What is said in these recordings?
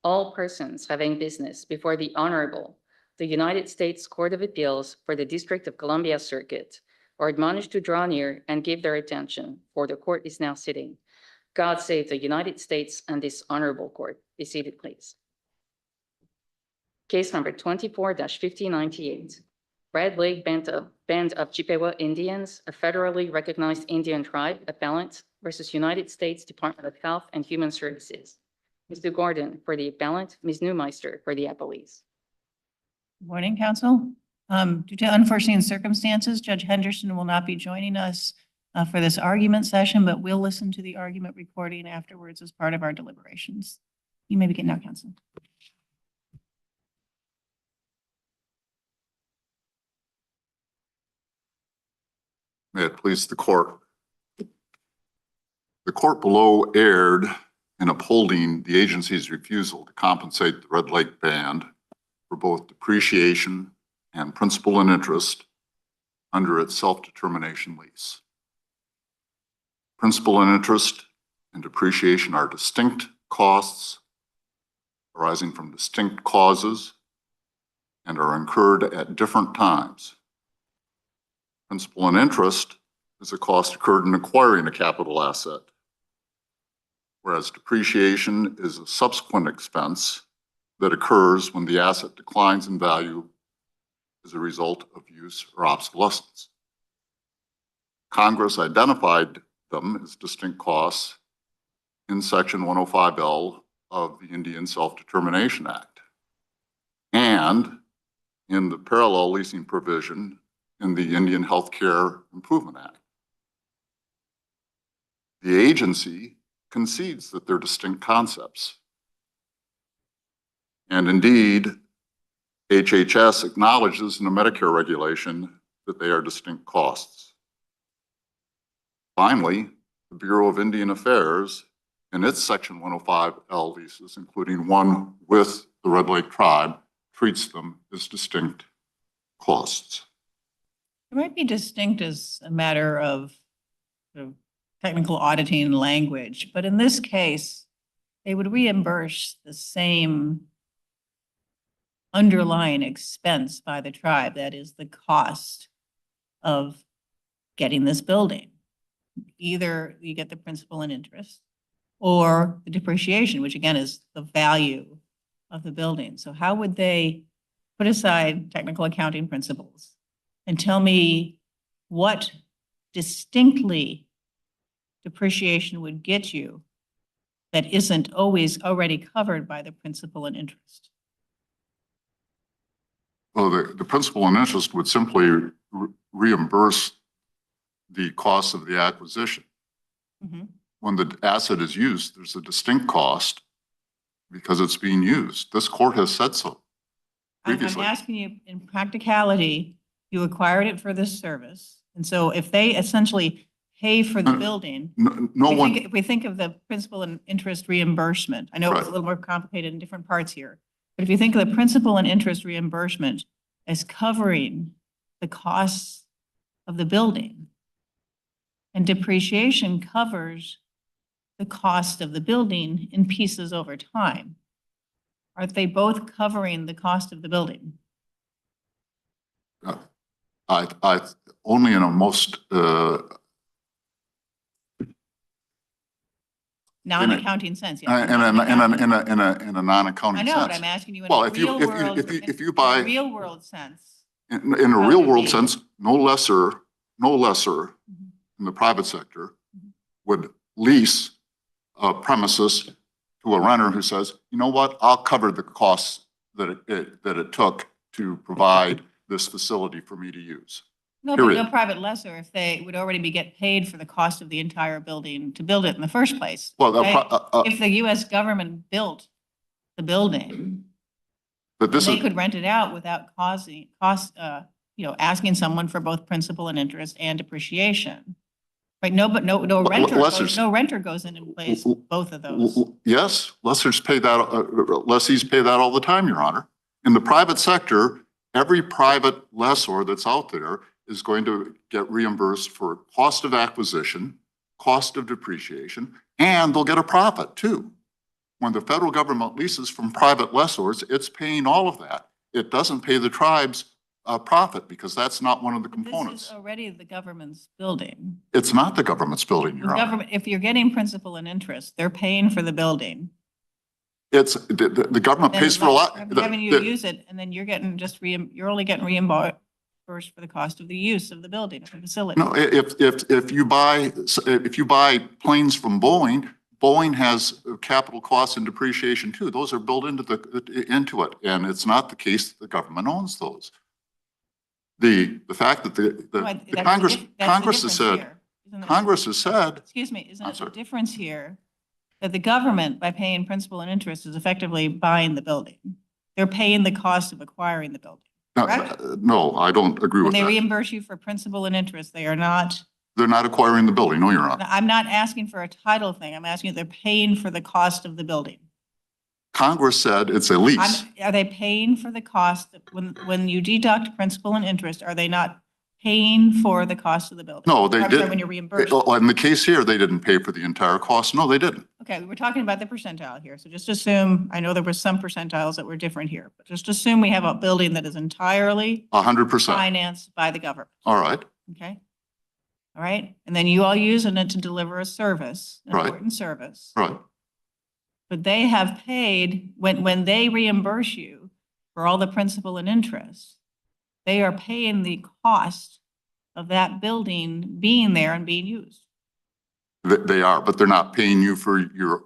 All persons having business before the Honorable, the United States Court of Appeals for the District of Columbia Circuit are admonished to draw near and give their attention, for the court is now sitting. God save the United States and this honorable court. Be seated, please. Case number 24-5098. Red Lake Band of Chippewa Indians, a federally recognized Indian tribe, appellant versus United States Department of Health and Human Services. Mr. Gordon for the appellant, Ms. Neumeister for the appellees. Good morning, counsel. Due to unforeseen circumstances, Judge Henderson will not be joining us for this argument session, but we'll listen to the argument recording afterwards as part of our deliberations. You may begin now, counsel. May it please the court. The court below erred in upholding the agency's refusal to compensate the Red Lake Band for both depreciation and principal and interest under its self-determination lease. Principal and interest and depreciation are distinct costs arising from distinct causes and are incurred at different times. Principal and interest is a cost incurred in acquiring a capital asset, whereas depreciation is a subsequent expense that occurs when the asset declines in value as a result of use or obsolescence. Congress identified them as distinct costs in Section 105L of the Indian Self-Determination Act and in the parallel leasing provision in the Indian Healthcare Improvement Act. The agency concedes that they're distinct concepts. And indeed, HHS acknowledges in a Medicare regulation that they are distinct costs. Finally, the Bureau of Indian Affairs in its Section 105L leases, including one with the Red Lake Tribe, treats them as distinct costs. It might be distinct as a matter of technical auditing language, but in this case, they would reimburse the same underlying expense by the tribe, that is the cost of getting this building. Either you get the principal and interest or the depreciation, which again is the value of the building. So how would they put aside technical accounting principles and tell me what distinctly depreciation would get you that isn't always already covered by the principal and interest? Well, the principal and interest would simply reimburse the cost of the acquisition. Mm-hmm. When the asset is used, there's a distinct cost because it's being used. This court has said so previously. I'm asking you, in practicality, you acquired it for this service. And so if they essentially pay for the building, if we think of the principal and interest reimbursement, I know it's a little more complicated in different parts here, but if you think of the principal and interest reimbursement as covering the costs of the building, and depreciation covers the cost of the building in pieces over time, are they both covering the cost of the building? I only in a most non-accounting sense. In a non-accounting sense. I know, but I'm asking you in Well, a real buy real world sense. In a real world sense, no lesser in the private sector would lease a premises to a renter who says, you know what, I'll cover the costs that it took to provide this facility for me to use. No, but no private lessor if they would already get paid for the cost of the entire building to build it in the first place. Well, if the U.S. government built the building, but they could rent it out without asking someone for both principal and interest and depreciation. Right? No renter goes in and pays both of those. Yes, lessees pay that all the time, Your Honor. In the private sector, every private lessor that's out there is going to get reimbursed for cost of acquisition, cost of depreciation, and they'll get a profit too. when the federal government leases from private lessors, it's paying all of that. It doesn't pay the tribes profit because that's not one of the components. This is already the government's building. It's not the government's building, The Your Honor. government, if you're getting principal and interest, they're paying for the building. It's the government Then pays for a lot. having you use it, and then you're getting you're only getting reimbursed for the cost of the use of the building, of the facility. No, if you buy planes from Boeing, Boeing has capital costs and depreciation too. Those are built into it, and it's not the case that the government owns those. The fact that the Congress has said, excuse me, isn't it the sorry. difference here that the government, by paying principal and interest, is effectively buying the building? They're paying the cost of acquiring the building. Correct? No, I don't agree When with they that. reimburse you for principal and interest, they are not. They're not acquiring the building. No, Your Honor. I'm not asking for a title thing. I'm asking if they're paying for the cost of the building. Congress said it's a lease. Are they paying for the cost when you deduct principal and interest? Are they not paying for the cost of the building? No, they did. When you're reimbursed. In the case here, they didn't pay for the entire cost. No, they didn't. Okay, we're talking about the percentile here. So just assume, I know there were some percentiles that were different here, but just assume we have a building that is entirely 100%. financed by the government. All right. Okay. All right. And then you all using it to deliver a service, an Right. important service. Right. But they have paid, when they reimburse you for all the principal and interest, they are paying the cost of that building being there and being used. They are, but they're not paying you for your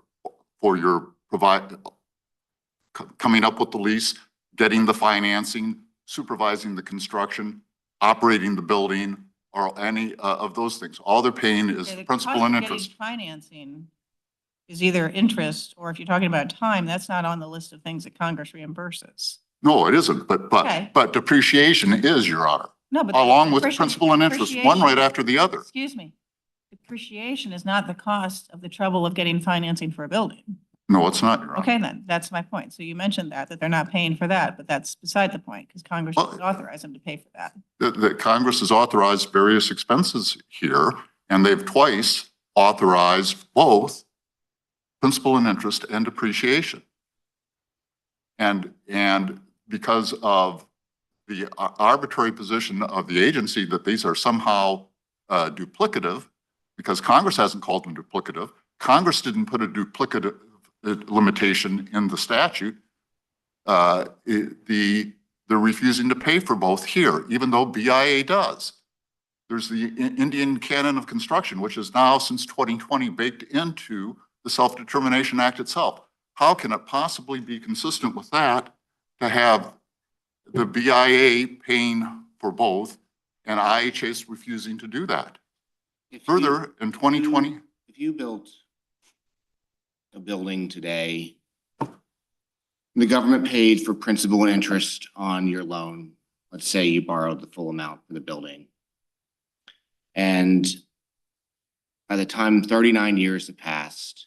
coming up with the lease, getting the financing, supervising the construction, operating the building, or any of those things. All they're paying is Okay, the principal cost and of getting interest. Financing is either interest, or if you're talking about time, that's not on the list of things that Congress reimburses. No, it isn't, Okay. but depreciation is, Your Honor, No, but along with principal and interest, one right after the other. Excuse me. Depreciation is not the cost of the trouble of getting financing for a building. No, it's not, Your Honor. Okay, then, that's my point. So you mentioned that they're not paying for that, but that's beside the point, because Congress Well, has authorized them to pay for that. The Congress has authorized various expenses here, and they've twice authorized both principal and interest and depreciation. And because of the arbitrary position of the agency that these are somehow duplicative, because Congress hasn't called them duplicative, Congress didn't put a duplicative limitation in the statute. They're refusing to pay for both here, even though BIA does. There's the Indian canon of construction, which is now since 2020 baked into the Self-Determination Act itself. How can it possibly be consistent with that to have the BIA paying for both and IHS refusing to do that? Further, in 2020, if you built a building today, the government paid for principal and interest on your loan. Let's say you borrowed the full amount for the building. And by the time 39 years have passed,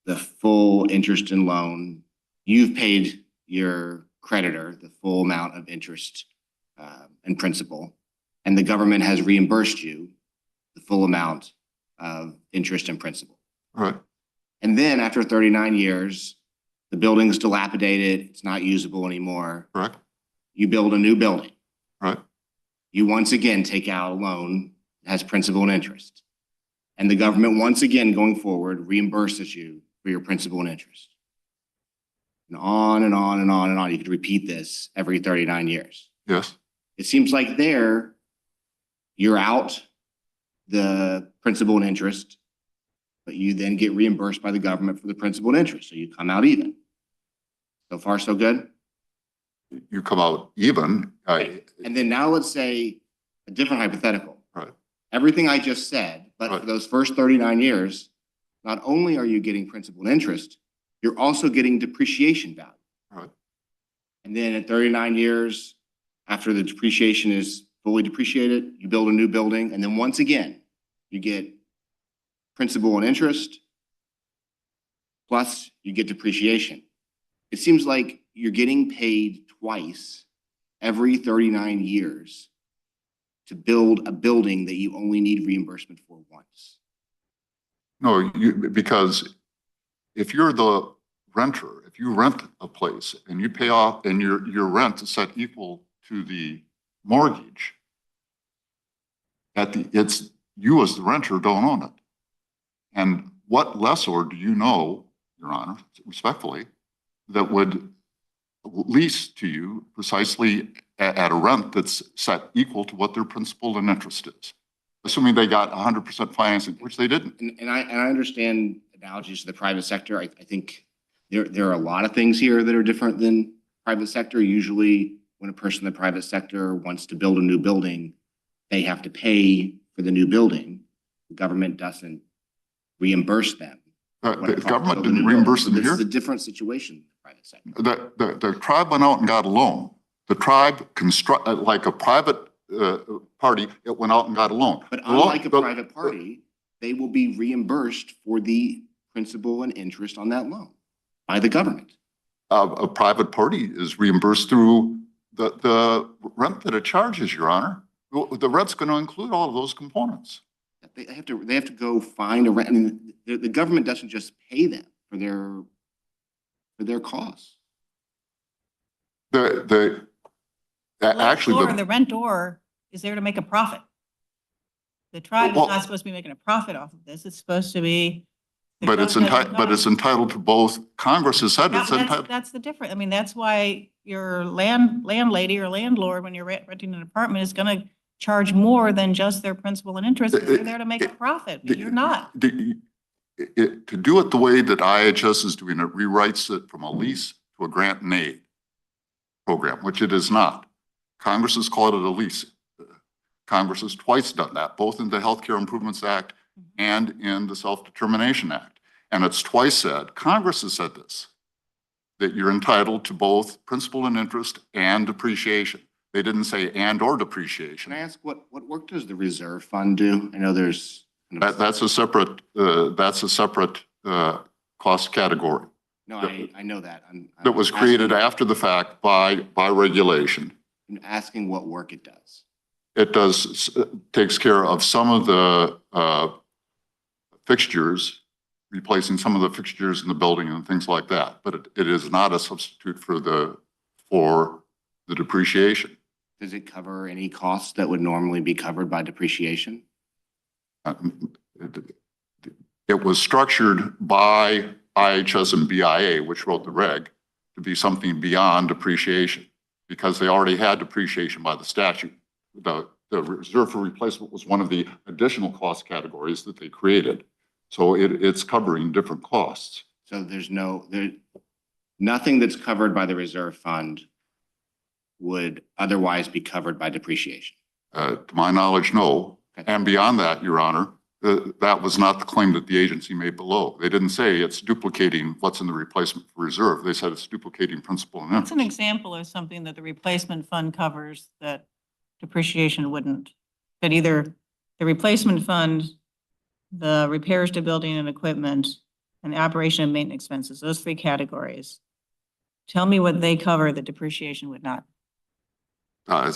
the full interest and loan, you've paid your creditor the full amount of interest and principal, and the government has reimbursed you the full amount of interest and principal. right, And then after 39 years, the building's dilapidated, it's not usable anymore. correct, You build a new building. right, You once again take out a loan that has principal and interest. And the government, once again, going forward, reimburses you for your principal and interest. And on and on and on and on. You could repeat this every 39 years. yes, It seems like there, you're out the principal and interest, but you then get reimbursed by the government for the principal and interest. So you come out even. So far, so good? you come out even. And then now let's say a different hypothetical. Right. Everything I just said, but Right. for those first 39 years, not only are you getting principal and interest, you're also getting depreciation value. Right. And then at 39 years, after the depreciation is fully depreciated, you build a new building, and then once again, you get principal and interest, plus you get depreciation. It seems like you're getting paid twice every 39 years to build a building that you only need reimbursement for once. No, because if you're the renter, if you rent a place and you pay off and your rent is set equal to the mortgage, it's you as the renter don't own it. And what lessor do you know, Your Honor, respectfully, that would lease to you precisely at a rent that's set equal to what their principal and interest is, assuming they got 100% financing, which they didn't. And I understand analogies to the private sector. I think there are a lot of things here that are different than private sector. Usually when a person in the private sector wants to build a new building, they have to pay for the new building. The government doesn't reimburse them. The government didn't reimburse them here. This is a different situation in the private sector. The tribe went out and got a loan. The tribe like a private party, it went out and got a loan. But unlike a private party, they will be reimbursed for the principal and interest on that loan by the government. A private party is reimbursed through the rent that it charges, Your Honor. The rent's going to include all of those components. They have to go find a rent. I mean, the government doesn't just pay them for their costs. Actually, the rentor is there to make a profit. The tribe is not supposed to be making a profit off of this. It's supposed to be. But it's entitled to both. Congress has said it's entitled. That's the difference. I mean, that's why your landlady or landlord, when you're renting an apartment, is going to charge more than just their principal and interest. They're there to make a profit, but you're not. To do it the way that IHS is doing it, rewrites it from a lease to a grant and aid program, which it is not. Congress has called it a lease. Congress has twice done that, both in the Healthcare Improvements Act and in the Self-Determination Act. And it's twice said, Congress has said this, that you're entitled to both principal and interest and depreciation. They didn't say and or depreciation. Can I ask what work does the reserve fund do? I know there's that's a separate cost category. No, I know that. That was created after the fact by regulation. I'm asking what work it does. It takes care of some of the fixtures, replacing some of the fixtures in the building and things like that. But it is not a substitute for the depreciation. Does it cover any costs that would normally be covered by depreciation? It was structured by IHS and BIA, which wrote the reg, to be something beyond depreciation because they already had depreciation by the statute. The reserve for replacement was one of the additional cost categories that they created. So it's covering different costs. So there's nothing that's covered by the reserve fund would otherwise be covered by depreciation? To my knowledge, no. Okay. And beyond that, Your Honor, that was not the claim that the agency made below. They didn't say it's duplicating what's in the replacement for reserve. They said it's duplicating principal and interest. That's an example of something that the replacement fund covers that depreciation wouldn't. That either the replacement fund, the repairs to building and equipment, and the operation and maintenance expenses, those three categories. Tell me what they cover that depreciation would not.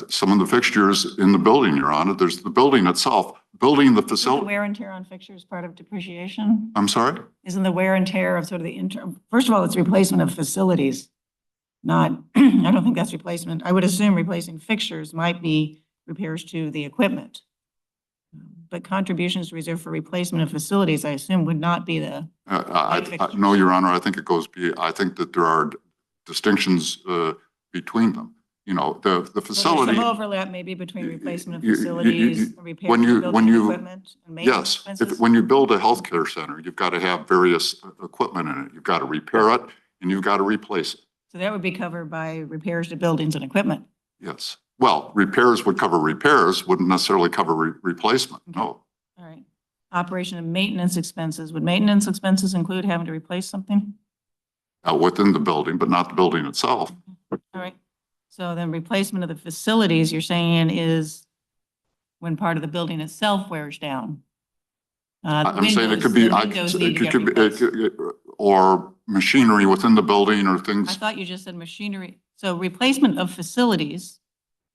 Some of the fixtures in the building, Your Honor. There's the building itself, building the facility. Isn't the wear and tear on fixtures part of depreciation? I'm sorry? Isn't the wear and tear of sort of the interim? First of all, it's replacement of facilities, not, I don't think that's replacement. I would assume replacing fixtures might be repairs to the equipment. But contributions to reserve for replacement of facilities, I assume, would not be the. No, Your Honor, I think it goes, I think that there are distinctions between them. You know, the facility. There's some overlap maybe between replacement of facilities, repairs to building equipment and maintenance expenses. Yes, when you build a healthcare center, you've got to have various equipment in it. You've got to repair it and you've got to replace it. So that would be covered by repairs to buildings and equipment. Yes. Well, repairs would cover repairs, wouldn't necessarily cover replacement. Okay. No. All right. Operation and maintenance expenses. Would maintenance expenses include having to replace something? Within the building, but not the building itself. Okay. All right. So then replacement of the facilities, you're saying, is when part of the building itself wears down. I'm saying it could be, or machinery within the building or things. I thought you just said machinery. So replacement of facilities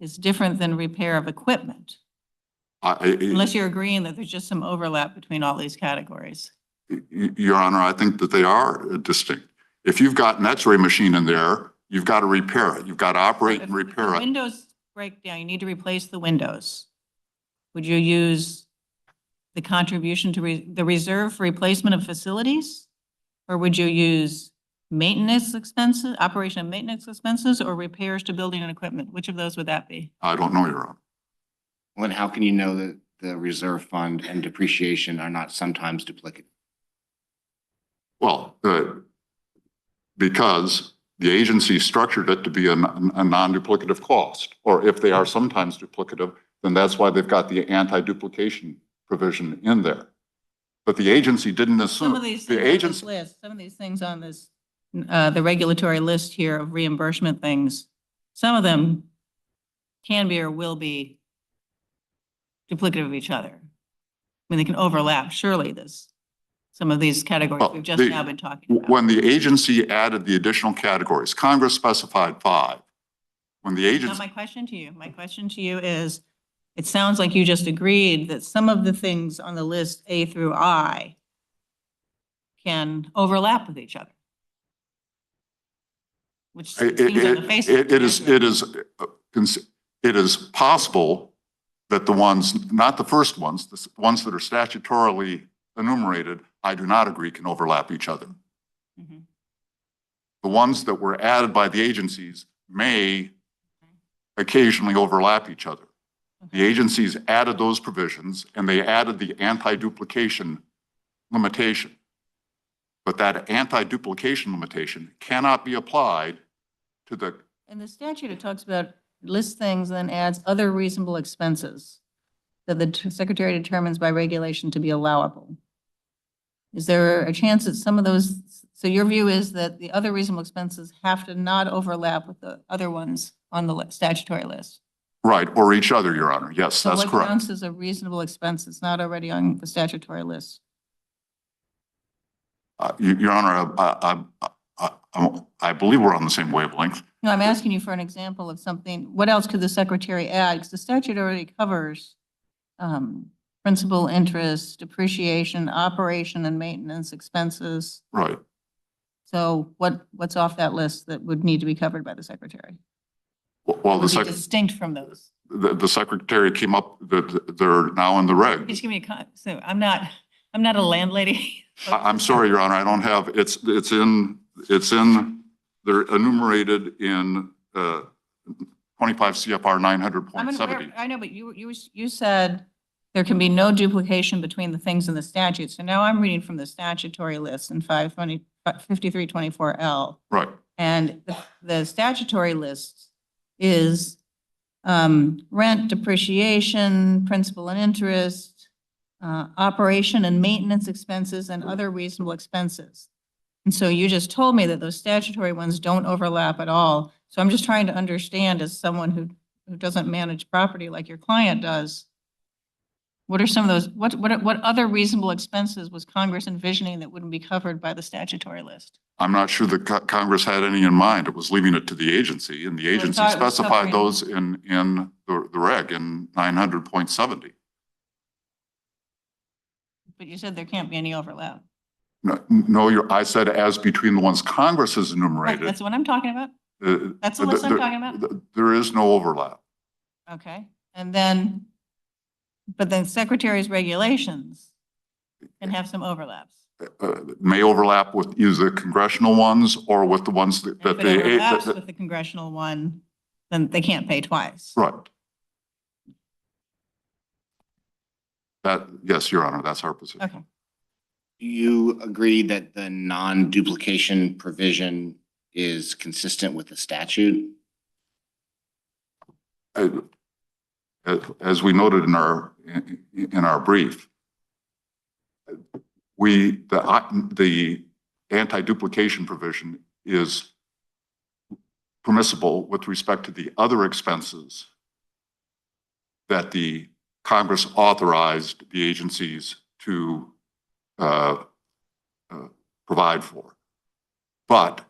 is different than repair of equipment. Unless you're agreeing that there's just some overlap between all these categories. Your Honor, I think that they are distinct. If you've got an X-ray machine in there, you've got to repair it. You've got to operate and repair it. Windows break down, you need to replace the windows. Would you use the contribution to the reserve for replacement of facilities? Or would you use maintenance expenses, operation and maintenance expenses, or repairs to building and equipment? Which of those would that be? I don't know, Your Honor. Well, and how can you know that the reserve fund and depreciation are not sometimes duplicative? Well, because the agency structured it to be a non-duplicative cost, or if they are sometimes duplicative, then that's why they've got the anti-duplication provision in there. But the agency didn't assume. Some of these things on this, the regulatory list here of reimbursement things, some of them can be or will be duplicative of each other. I mean, they can overlap, surely some of these categories we've just now been talking about. When the agency added the additional categories, Congress specified 5. When the agency. Now, my question to you is, it sounds like you just agreed that some of the things on the list A through I can overlap with each other. Which seems on the face of it is possible that the ones, not the first ones, the ones that are statutorily enumerated, I do not agree can overlap each other. Mm-hmm. The ones that were added by the agencies may occasionally overlap each other. The agencies added those provisions and they added the anti-duplication limitation. But that anti-duplication limitation cannot be applied to the. In the statute, it talks about lists things and then adds other reasonable expenses that the secretary determines by regulation to be allowable. Is there a chance that some of those, so your view is that the other reasonable expenses have to not overlap with the other ones on the statutory list? Right, or each other, Your Honor. Yes, that's correct. So what counts as a reasonable expense that's not already on the statutory list? Your Honor, I believe we're on the same wavelength. No, I'm asking you for an example of something. What else could the secretary add? Because the statute already covers principal, interest, depreciation, operation and maintenance expenses. Right. So what's off that list that would need to be covered by the secretary? Well, distinct from those. The secretary came up that they're now in the reg. Just give me so I'm not a landlady. I'm sorry, Your Honor, I don't have, it's in, they're enumerated in 25 CFR 900.70. I know, but you said there can be no duplication between the things in the statute. So now I'm reading from the statutory list in 5324L. Right. And the statutory list is rent, depreciation, principal and interest, operation and maintenance expenses, and other reasonable expenses. And so you just told me that those statutory ones don't overlap at all. So I'm just trying to understand, as someone who doesn't manage property like your client does, what are some of those, what other reasonable expenses was Congress envisioning that wouldn't be covered by the statutory list? I'm not sure that Congress had any in mind. It was leaving it to the agency, and the agency specified those in the reg in 900.70. But you said there can't be any overlap. No, I said as between the ones Congress has enumerated. Right, that's what I'm talking about. That's the list I'm talking about. There is no overlap. Okay, and then, but then Secretary's regulations can have some overlaps. May overlap with either the congressional ones or with the ones that if it overlaps with the congressional one, then they can't pay twice. Right. Yes, Your Honor, that's our position. Okay. Do you agree that the non-duplication provision is consistent with the statute? As we noted in our brief, the anti-duplication provision is permissible with respect to the other expenses that the Congress authorized the agencies to provide for. But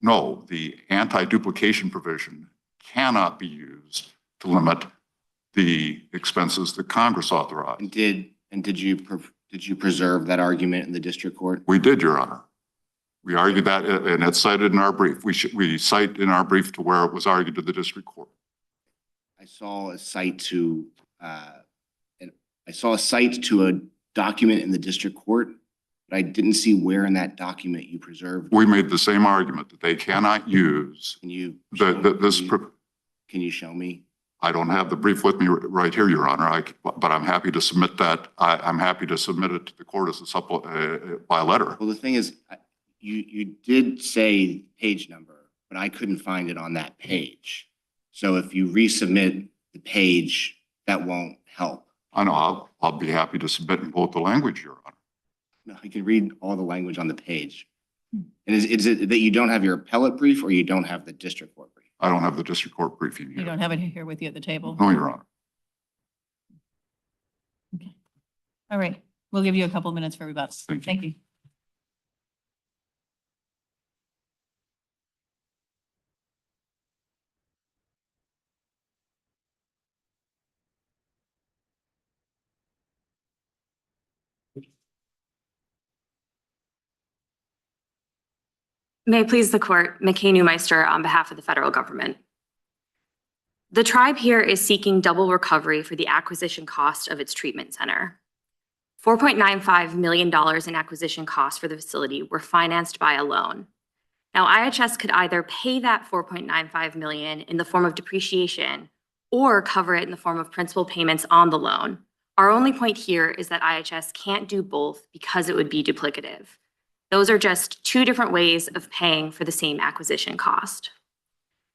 no, the anti-duplication provision cannot be used to limit the expenses that Congress authorized. And did you Did you preserve that argument in the district court? We did, Your Honor. We argued that, and it's cited in our brief. We cite in our brief to where it was argued to the district court. I saw a cite to a document in the district court, but I didn't see where in that document you preserved. We made the same argument that they cannot use Can you can you show me? I don't have the brief with me right here, Your Honor. But I'm happy to submit that. I'm happy to submit it to the court as a by letter. Well, the thing is, you did say page number, but I couldn't find it on that page. So if you resubmit the page, that won't help. I know. I'll be happy to submit in both the language, Your Honor. No, I can read all the language on the page. And is it that you don't have your appellate brief or you don't have the district court brief? I don't have the district court briefing here. You don't have it here with you at the table? No, Your Honor. Okay. All right. We'll give you a couple of minutes for rebuttal. Thank you. you. May it please the court, McKay Newmeister on behalf of the federal government. The tribe here is seeking double recovery for the acquisition cost of its treatment center. $4.95 million in acquisition costs for the facility were financed by a loan. Now, IHS could either pay that $4.95 million in the form of depreciation or cover it in the form of principal payments on the loan. Our only point here is that IHS can't do both because it would be duplicative. Those are just two different ways of paying for the same acquisition cost.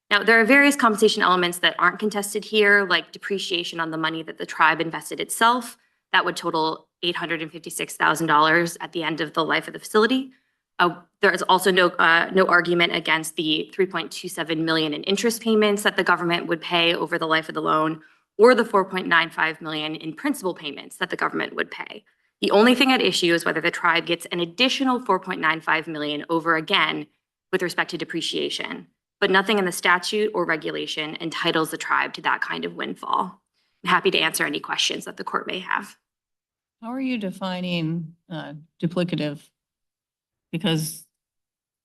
Now, there are various compensation elements that aren't contested here, like depreciation on the money that the tribe invested itself. That would total $856,000 at the end of the life of the facility. There is also no argument against the $3.27 million in interest payments that the government would pay over the life of the loan, or the $4.95 million in principal payments that the government would pay. The only thing at issue is whether the tribe gets an additional $4.95 million over again with respect to depreciation, but nothing in the statute or regulation entitles the tribe to that kind of windfall. I'm happy to answer any questions that the court may have. How are you defining duplicative? Because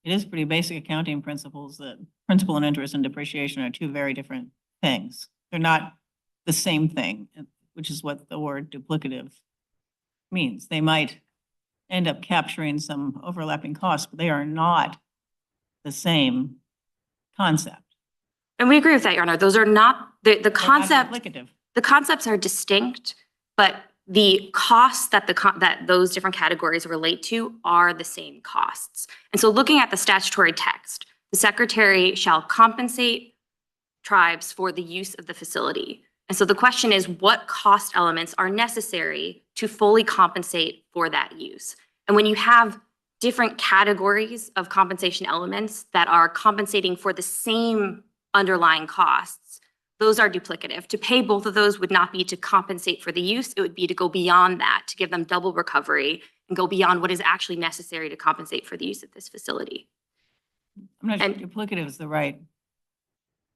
it is pretty basic accounting principles that principal and interest and depreciation are two very different things. They're not the same thing, which is what the word duplicative means. They might end up capturing some overlapping costs, but they are not the same concept. And we agree with that, Your Honor. Those are not the concept. Duplicative. The concepts are distinct, but the costs that that those different categories relate to are the same costs. And so looking at the statutory text, the secretary shall compensate tribes for the use of the facility. And so the question is, what cost elements are necessary to fully compensate for that use? And when you have different categories of compensation elements that are compensating for the same underlying costs, those are duplicative. To pay both of those would not be to compensate for the use, it would be to go beyond that, to give them double recovery and go beyond what is actually necessary to compensate for the use of this facility. I'm not sure duplicative is the right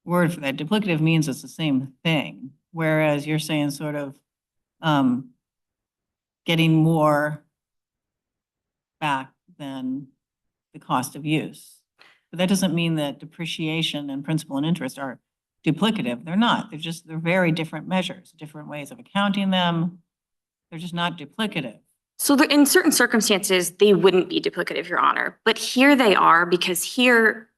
word for that. Duplicative means it's the same thing, whereas you're saying sort of getting more back than the cost of use. But that doesn't mean that depreciation and principal and interest are duplicative. They're not. They're very different measures, different ways of accounting them. They're just not duplicative. So in certain circumstances, they wouldn't be duplicative, Your Honor. But here they are, because here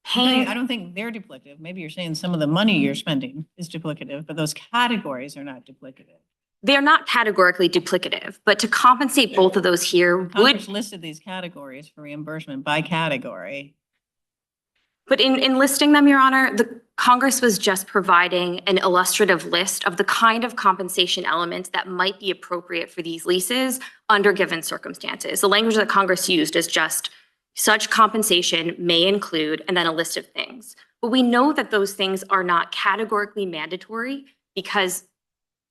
paying. I don't think they're duplicative. Maybe you're saying some of the money you're spending is duplicative, but those categories are not duplicative. They're not categorically duplicative, but to compensate both of those here Congress would. listed these categories for reimbursement by category. But in listing them, Your Honor, the Congress was just providing an illustrative list of the kind of compensation elements that might be appropriate for these leases under given circumstances. The language that Congress used is just such compensation may include, and then a list of things. But we know that those things are not categorically mandatory because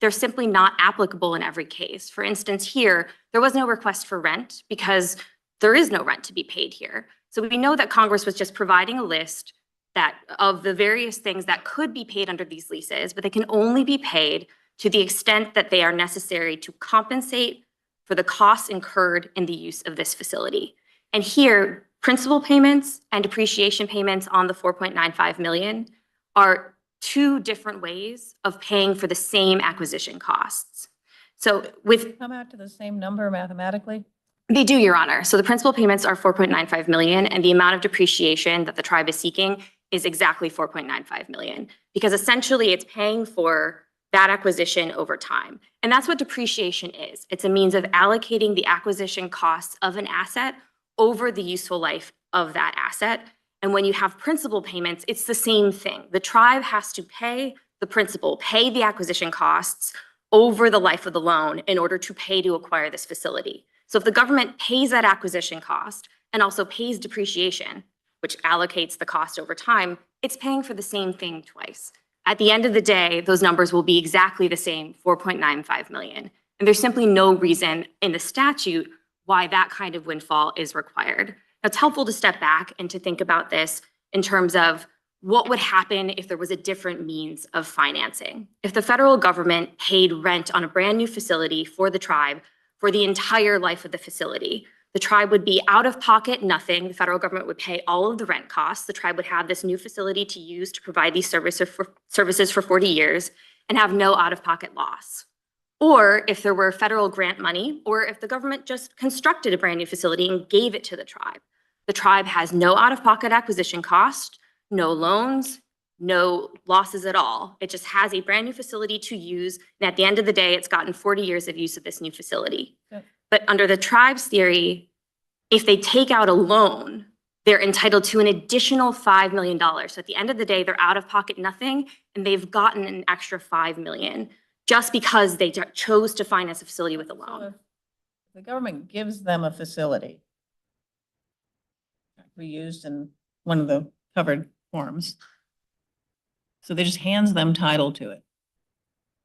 they're simply not applicable in every case. For instance, here, there was no request for rent because there is no rent to be paid here. So we know that Congress was just providing a list of the various things that could be paid under these leases, but they can only be paid to the extent that they are necessary to compensate for the costs incurred in the use of this facility. And here, principal payments and depreciation payments on the 4.95 million are two different ways of paying for the same acquisition costs. So with Come out to the same number mathematically? They do, Your Honor. So the principal payments are 4.95 million, and the amount of depreciation that the tribe is seeking is exactly 4.95 million, because essentially it's paying for that acquisition over time. And that's what depreciation is. It's a means of allocating the acquisition costs of an asset over the useful life of that asset. And when you have principal payments, it's the same thing. The tribe has to pay the principal, pay the acquisition costs over the life of the loan in order to pay to acquire this facility. So if the government pays that acquisition cost and also pays depreciation, which allocates the cost over time, it's paying for the same thing twice. At the end of the day, those numbers will be exactly the same, 4.95 million. And there's simply no reason in the statute why that kind of windfall is required. Now, it's helpful to step back and to think about this in terms of what would happen if there was a different means of financing. If the federal government paid rent on a brand new facility for the tribe for the entire life of the facility, the tribe would be out of pocket nothing. The federal government would pay all of the rent costs. The tribe would have this new facility to use to provide these services for 40 years and have no out-of-pocket loss. Or if there were federal grant money, or if the government just constructed a brand new facility and gave it to the tribe has no out-of-pocket acquisition cost, no loans, no losses at all. It just has a brand new facility to use. And at the end of the day, it's gotten 40 years of use of this new facility. Yep. But under the tribe's theory, if they take out a loan, they're entitled to an additional $5 million. So at the end of the day, they're out of pocket nothing, and they've gotten an extra $5 million just because they chose to finance a facility with a So loan. if the government gives them a facility, we used in one of the covered forms, so they just hands them title to it.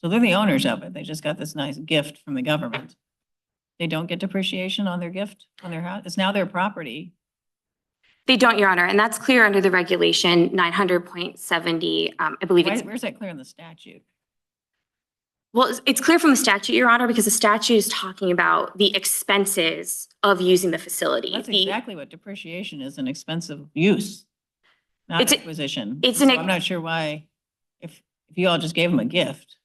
So they're the owners of it. They just got this nice gift from the government. They don't get depreciation on their gift, on their house. It's now their property. They don't, Your Honor, and that's clear under the regulation 900.70. I believe it's, Where's that clear in the statute? well, it's clear from the statute, Your Honor, because the statute is talking about the expenses of using the facility. That's The- exactly what depreciation is, an expensive use, not It's a- acquisition. it's So an- I'm not sure why, if you all just gave them a gift.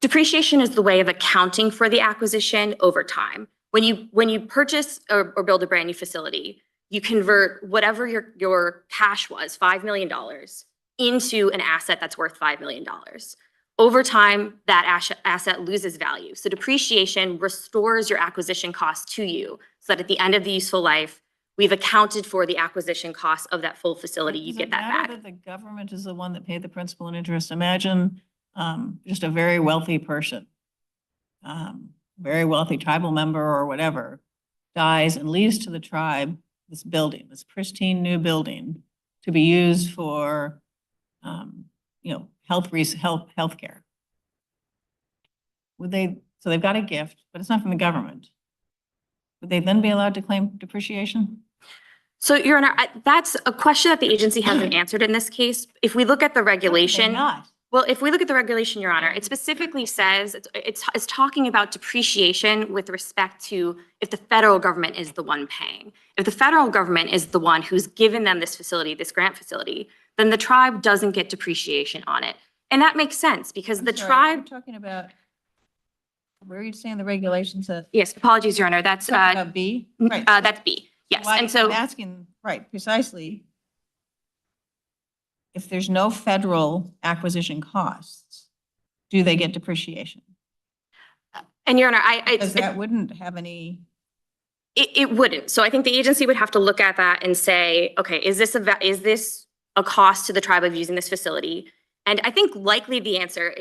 Depreciation is the way of accounting for the acquisition over time. When you purchase or build a brand new facility, you convert whatever your cash was, $5 million, into an asset that's worth $5 million. Over time, that asset loses value. So depreciation restores your acquisition cost to you so that at the end of the useful life, we've accounted for the acquisition costs of that full facility. You Does get it that matter back. that the government is the one that paid the principal and interest? Imagine just a very wealthy person, very wealthy tribal member or whatever, dies and leaves to the tribe this building, this pristine new building, to be used for, healthcare. Would they? So they've got a gift, but it's not from the government. Would they then be allowed to claim depreciation? So, Your Honor, that's a question that the agency hasn't answered in this case. If we look at the They're regulation. not. Well, if we look at the regulation, Your Honor, it specifically says, it's talking about depreciation with respect to if the federal government is the one paying. If the federal government is the one who's given them this facility, this grant facility, then the tribe doesn't get depreciation on it. And that makes sense because the I'm sorry, tribe, you're talking about, where are you saying the regulations says? yes, apologies, Your Honor, that's, Talking about B? Right. that's B. Yes, Why- and so. I'm asking, right, precisely. If there's no federal acquisition costs, do they get depreciation? And Your Honor, Because that wouldn't have any, it wouldn't. So I think the agency would have to look at that and say, okay, is this a cost to the tribe of using this facility? And I think likely the answer,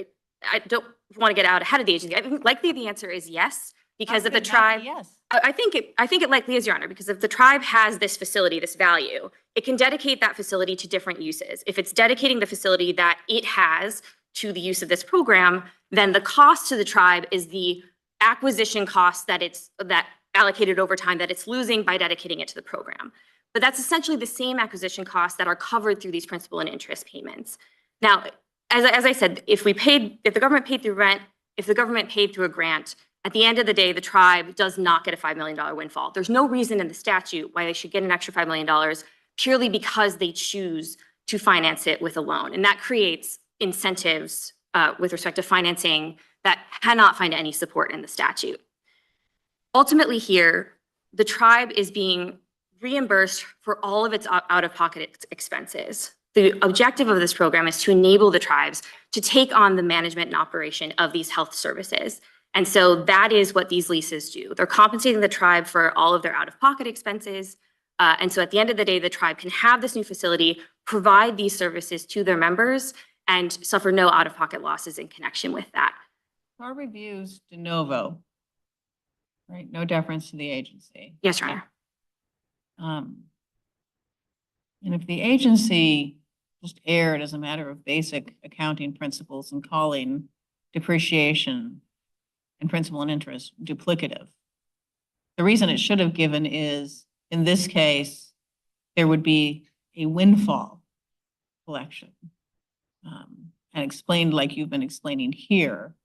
I don't want to get out ahead of the agency. I think likely the answer is yes, because if the tribe, yes. I think it likely is, Your Honor, because if the tribe has this facility, this value, it can dedicate that facility to different uses. If it's dedicating the facility that it has to the use of this program, then the cost to the tribe is the acquisition cost that allocated over time that it's losing by dedicating it to the program. But that's essentially the same acquisition costs that are covered through these principal and interest payments. Now, as I said, if the government paid through rent, if the government paid through a grant, At the end of the day, the tribe does not get a $5 million windfall. There's no reason in the statute why they should get an extra $5 million purely because they choose to finance it with a loan. And that creates incentives with respect to financing that cannot find any support in the statute. Ultimately here, the tribe is being reimbursed for all of its out-of-pocket expenses. The objective of this program is to enable the tribes to take on the management and operation of these health services. And so that is what these leases do. They're compensating the tribe for all of their out-of-pocket expenses. And so at the end of the day, the tribe can have this new facility, provide these services to their members, and suffer no out-of-pocket losses in connection with that. Our review's de novo, right? No deference to the agency. Yes, Your Honor. And if the agency just erred as a matter of basic accounting principles and calling depreciation and principal and interest duplicative, the reason it should have given is, in this case, there would be a windfall collection, and explained like you've been explaining here,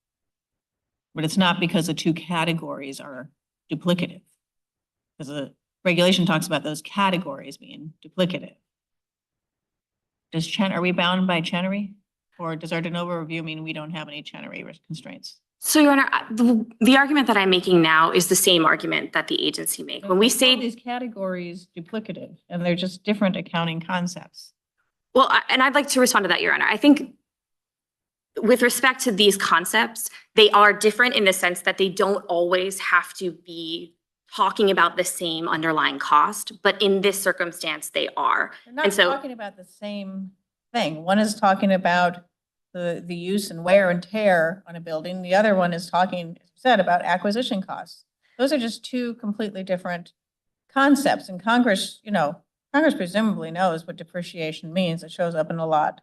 but it's not because the two categories are duplicative, because the regulation talks about those categories being duplicative. Are we bound by Chenery, or does our de novo review mean we don't have any Chenery constraints? So, Your Honor, the argument that I'm making now is the same argument that the agency made. When we say these categories duplicative, and they're just different accounting concepts. Well, and I'd like to respond to that, Your Honor. I think with respect to these concepts, they are different in the sense that they don't always have to be talking about the same underlying cost, but in this circumstance, they are. They're not talking about the same thing. One is talking about the use and wear and tear on a building. The other one is talking, as you said, about acquisition costs. Those are just two completely different concepts. And Congress, Congress presumably knows what depreciation means. It shows up in a lot of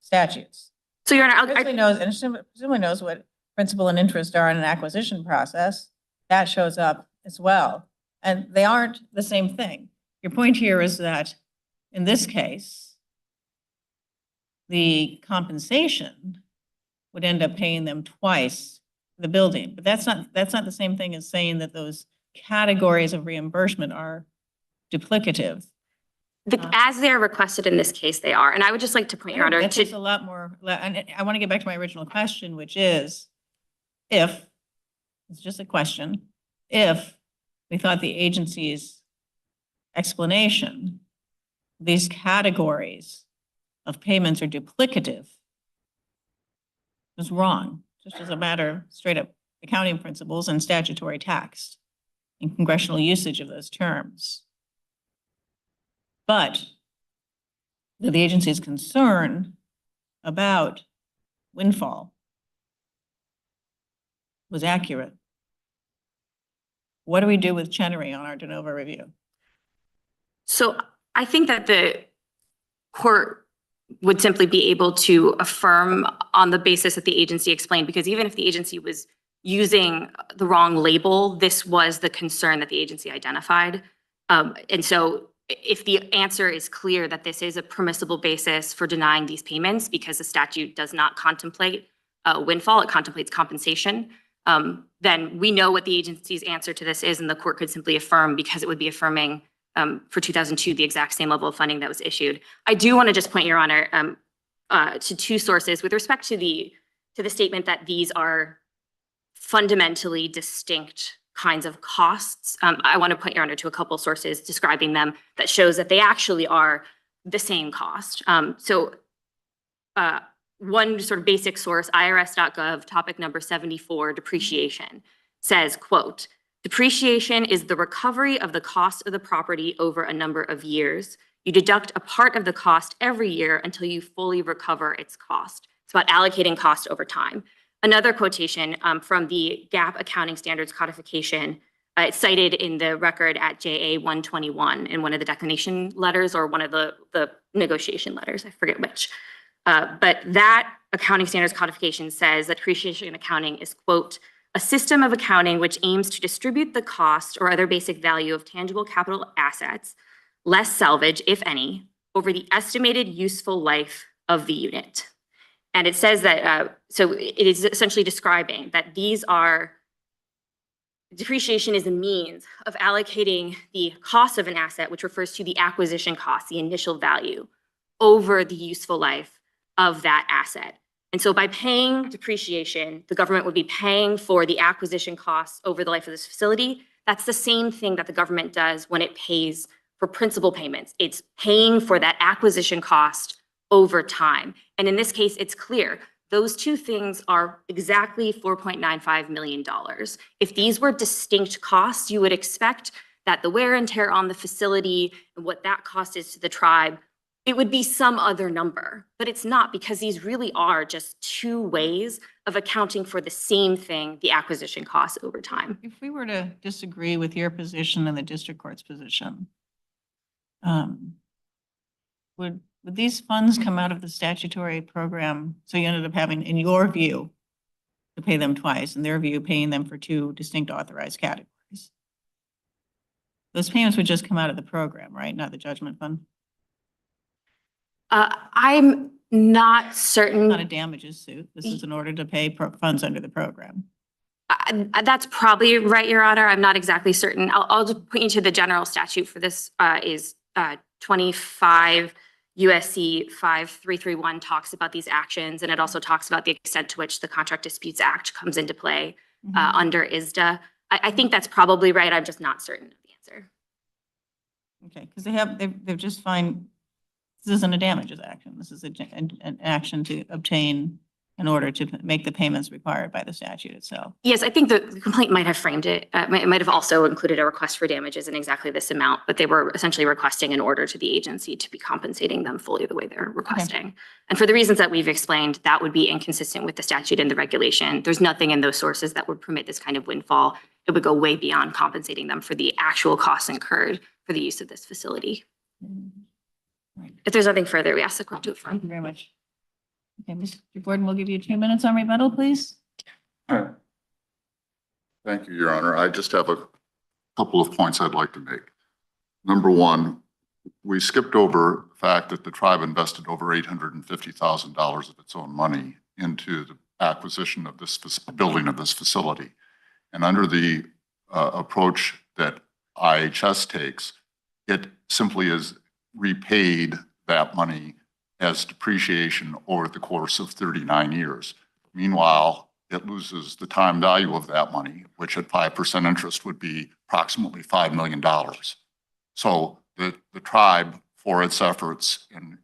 statutes. So, Your Honor, presumably knows what principal and interest are in an acquisition process. That shows up as well. And they aren't the same thing. Your point here is that in this case, the compensation would end up paying them twice the building. But that's not the same thing as saying that those categories of reimbursement are duplicative. As they're requested in this case, they are. And I would just like to point, Your Honor, that takes a lot more. And I want to get back to my original question, which is, if, it's just a question, if we thought the agency's explanation, these categories of payments are duplicative, was wrong, just as a matter of straight up accounting principles and statutory text and congressional usage of those terms. But that the agency's concern about windfall was accurate. What do we do with Chenery on our de novo review? So I think that the court would simply be able to affirm on the basis that the agency explained, because even if the agency was using the wrong label, this was the concern that the agency identified. And so if the answer is clear that this is a permissible basis for denying these payments because the statute does not contemplate a windfall, it contemplates compensation, then we know what the agency's answer to this is, and the court could simply affirm, because it would be affirming for 2002 the exact same level of funding that was issued. I do want to just point, Your Honor, to two sources with respect to the statement that these are fundamentally distinct kinds of costs. I want to point, Your Honor, to a couple sources describing them that shows that they actually are the same cost. One sort of basic source, irs.gov, topic number 74, depreciation, says, quote, "Depreciation is the recovery of the cost of the property over a number of years. You deduct a part of the cost every year until you fully recover its cost." It's about allocating cost over time. Another quotation from the GAAP accounting standards codification, it's cited in the record at JA 121 in one of the declination letters or one of the negotiation letters, I forget which. But that accounting standards codification says that depreciation accounting is, quote, "a system of accounting which aims to distribute the cost or other basic value of tangible capital assets, less salvage, if any, over the estimated useful life of the unit." And it says that, so it is essentially describing that these are Depreciation is a means of allocating the cost of an asset, which refers to the acquisition cost, the initial value, over the useful life of that asset. And so by paying depreciation, the government would be paying for the acquisition costs over the life of this facility. That's the same thing that the government does when it pays for principal payments. It's paying for that acquisition cost over time. And in this case, it's clear. Those two things are exactly $4.95 million. If these were distinct costs, you would expect that the wear and tear on the facility and what that cost is to the tribe, it would be some other number, but it's not, because these really are just two ways of accounting for the same thing, the acquisition costs over time. If we were to disagree with your position and the district court's position, would these funds come out of the statutory program? So you ended up having, in your view, to pay them twice, in their view, paying them for two distinct authorized categories. Those payments would just come out of the program, right? Not the judgment fund? I'm not certain. Not a damages suit. This is in order to pay funds under the program. That's probably right, Your Honor. I'm not exactly certain. I'll just point you to the general statute for this is 25 USC 5331 talks about these actions, and it also talks about the extent to which the Contract Disputes Act comes into play under ISDA. I think that's probably right. I'm just not certain of the answer. Okay, because they've just find this isn't a damages action. This is an action to obtain in order to make the payments required by the statute itself. Yes, I think the complaint might have framed it. It might have also included a request for damages in exactly this amount, but they were essentially requesting an order to the agency to be compensating them fully the way they're requesting. Okay. And for the reasons that we've explained, that would be inconsistent with the statute and the regulation. There's nothing in those sources that would permit this kind of windfall. It would go way beyond compensating them for the actual costs incurred for the use of this facility. Right. If there's nothing further, we ask the court to affirm. Thank you very much. Okay, Mr. Gordon, we'll give you 2 minutes on rebuttal, please. Thank you, Your Honor. I just have a couple of points I'd like to make. Number one, we skipped over the fact that the tribe invested over $850,000 of its own money into the acquisition of this building of this facility. And under the approach that IHS takes, it simply is repaid that money as depreciation over the course of 39 years. Meanwhile, it loses the time value of that money, which at 5% interest would be approximately $5 million. So the tribe, for its efforts in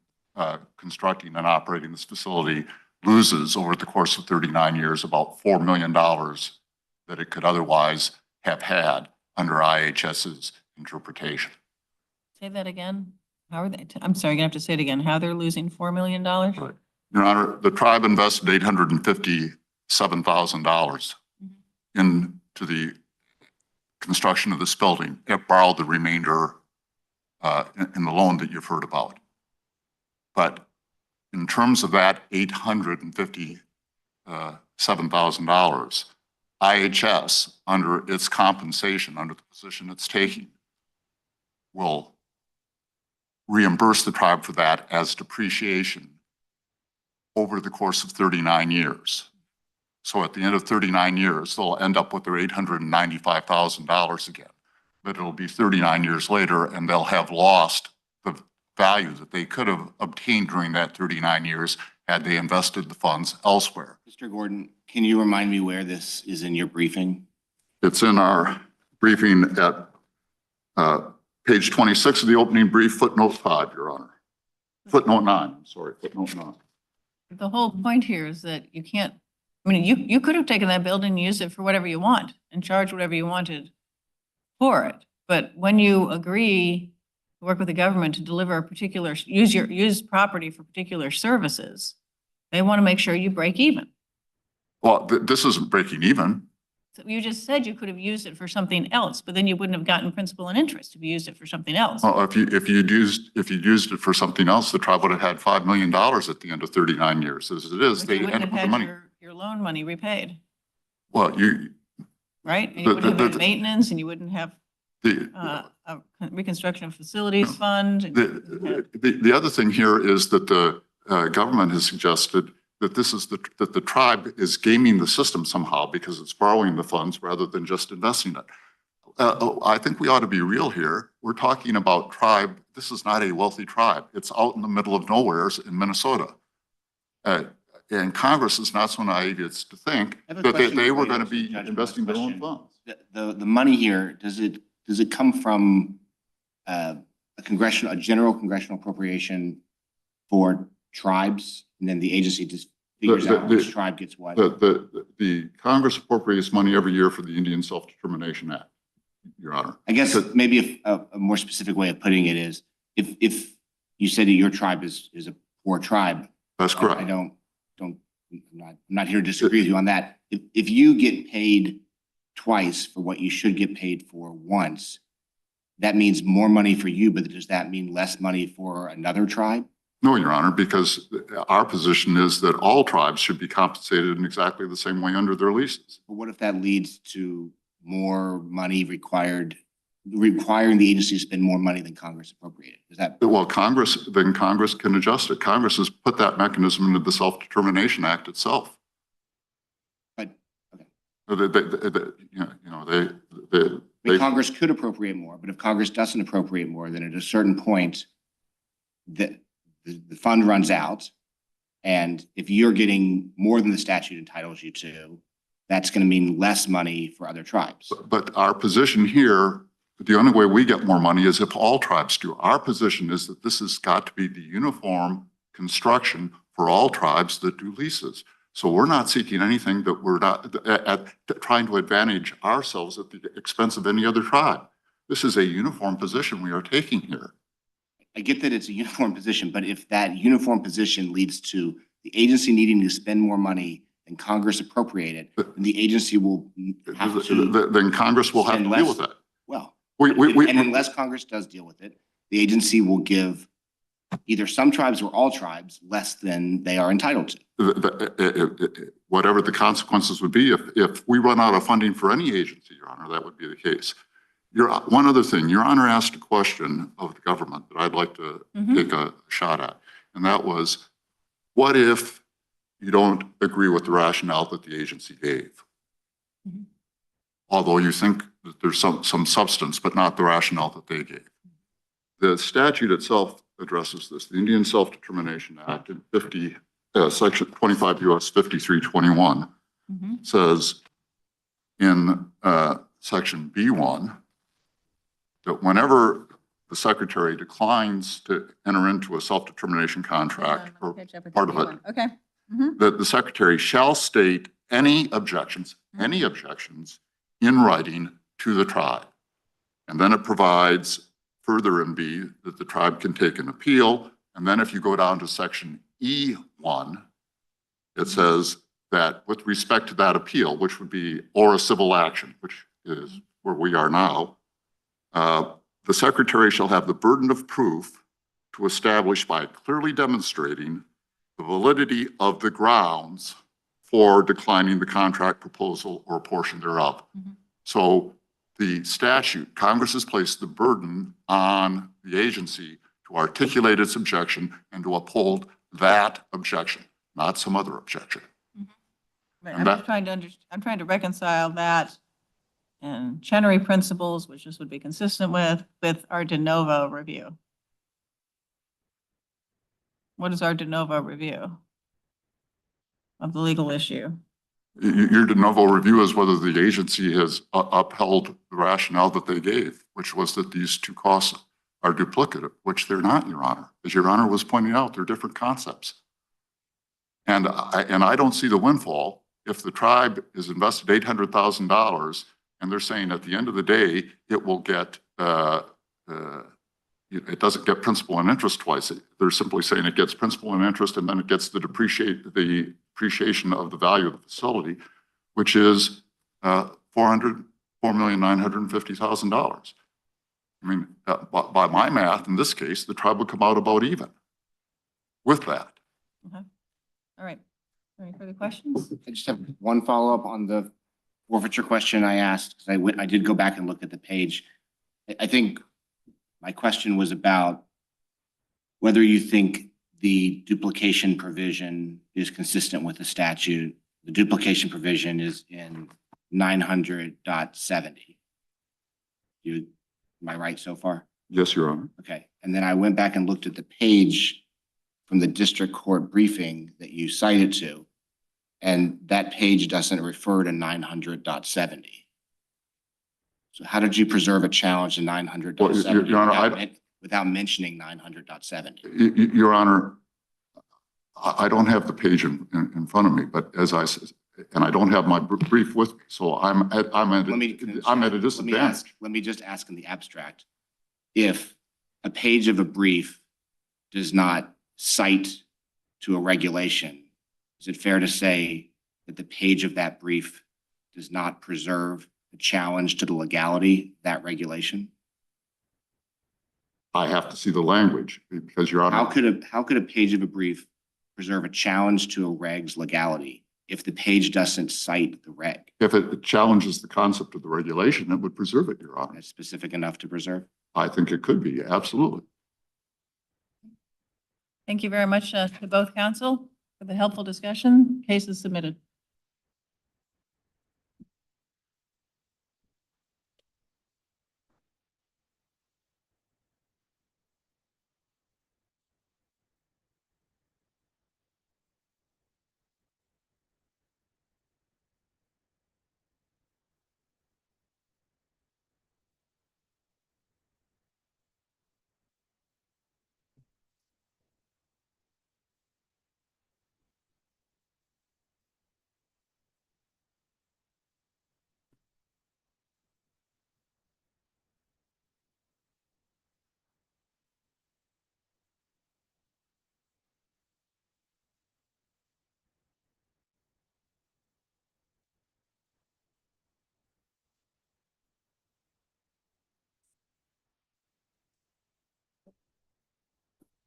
constructing and operating this facility, loses over the course of 39 years about $4 million that it could otherwise have had under IHS's interpretation. Say that again. How are they? I'm sorry, you're gonna have to say it again. How they're losing $4 million? Your Honor, the tribe invested $857,000 into the construction of this building. It borrowed the remainder in the loan that you've heard about. But in terms of that $857,000, IHS, under its compensation, under the position it's taking, will reimburse the tribe for that as depreciation over the course of 39 years. So at the end of 39 years, they'll end up with their $895,000 again. But it'll be 39 years later, and they'll have lost the value that they could have obtained during that 39 years had they invested the funds elsewhere. Mr. Gordon, can you remind me where this is in your briefing? It's in our briefing at page 26 of the opening brief, footnote 5, Your Honor. Footnote 9, sorry, footnote 9. The whole point here is that you can't, I mean, you could have taken that building and used it for whatever you want and charged whatever you wanted for it. But when you agree to work with the government to deliver a particular, use property for particular services, they want to make sure you break even. Well, this isn't breaking even. So you just said you could have used it for something else, but then you wouldn't have gotten principal and interest if you used it for something else. Well, if you'd used it for something else, the tribe would have had $5 million at the end of 39 years. As it is, But they you end wouldn't up with have the had money. your loan money repaid, Well, right? And you wouldn't have had maintenance, and you wouldn't have a reconstruction of facilities fund. The other thing here is that the government has suggested that that the tribe is gaming the system somehow because it's borrowing the funds rather than just investing it. I think we ought to be real here. We're talking about tribe. This is not a wealthy tribe. It's out in the middle of nowhere in Minnesota. And Congress is not so naive as to think that they were going to be investing their own funds. The money here, does it come from a general congressional appropriation for tribes, and then the agency just figures out which tribe gets what? The Congress appropriates money every year for the Indian Self-Determination Act, Your Honor. I guess maybe a more specific way of putting it is, if you said that your tribe is a poor tribe. That's correct. I'm not here to disagree with you on that. If you get paid twice for what you should get paid for once, that means more money for you, but does that mean less money for another tribe? No, Your Honor, because our position is that all tribes should be compensated in exactly the same way under their leases. But what if that leads to more money requiring the agency to spend more money than Congress appropriated? Is that? Well, Congress can adjust it. Congress has put that mechanism into the Self-Determination Act itself. But okay. Congress could appropriate more, but if Congress doesn't appropriate more, then at a certain point, the fund runs out. And if you're getting more than the statute entitles you to, that's going to mean less money for other tribes. But our position here, the only way we get more money is if all tribes do. Our position is that this has got to be the uniform construction for all tribes that do leases. So we're not seeking anything that we're not trying to advantage ourselves at the expense of any other tribe. This is a uniform position we are taking here. I get that it's a uniform position, but if that uniform position leads to the agency needing to spend more money than Congress appropriated, then the agency will have to. Then Congress will have to deal with that. Well, and unless Congress does deal with it, the agency will give either some tribes or all tribes less than they are entitled to. Whatever the consequences would be, if we run out of funding for any agency, Your Honor, that would be the case. One other thing, Your Honor asked a question of the government that I'd like to take a shot at, and that was, what if you don't agree with the rationale that the agency gave? Although you think that there's some substance, but not the rationale that they gave. The statute itself addresses this. The Indian Self-Determination Act in Section 25 U.S. 5321 says in Section B1 that whenever the Secretary declines to enter into a self-determination contract or part of it, that the Secretary shall state any objections in writing to the tribe. And then it provides further in B that the tribe can take an appeal. And then if you go down to Section E1, it says that with respect to that appeal, which would be or a civil action, which is where we are now, the Secretary shall have the burden of proof to establish by clearly demonstrating the validity of the grounds for declining the contract proposal or a portion thereof. So the statute, Congress has placed the burden on the agency to articulate its objection and to uphold that objection, not some other objection. Right. I'm trying to reconcile that and Chenery principles, which this would be consistent with our de novo review. What is our de novo review of the legal issue? Your de novo review is whether the agency has upheld the rationale that they gave, which was that these two costs are duplicative, which they're not, Your Honor. As Your Honor was pointing out, they're different concepts. And I don't see the windfall if the tribe is invested $800,000 and they're saying at the end of the day, it will get, it doesn't get principal and interest twice. They're simply saying it gets principal and interest and then it gets the depreciation of the value of the facility, which is $4,950,000. I mean, by my math, in this case, the tribe would come out about even with that. Okay. All right. Any further questions? I just have one follow-up on the forfeiture question I asked, because I did go back and look at the page. I think my question was about whether you think the duplication provision is consistent with the statute. The duplication provision is in 900.70. Am I right so far? Yes, Your Honor. Okay. And then I went back and looked at the page from the district court briefing that you cited to, and that page doesn't refer to 900.70. So how did you preserve a challenge to 900.70 Your Honor, without mentioning 900.70? Your Honor, I don't have the page in front of me, but as I said, and I don't have my brief with me, so I'm at a disadvantage. Let me just ask in the abstract. If a page of a brief does not cite to a regulation, is it fair to say that the page of that brief does not preserve the challenge to the legality of that regulation? I have to see the language because, Your Honor. How could a page of a brief preserve a challenge to a reg's legality if the page doesn't cite the reg? If it challenges the concept of the regulation, it would preserve it, Your Honor. That's specific enough to preserve? I think it could be, absolutely. Thank you very much to both counsel for the helpful discussion. Case is submitted.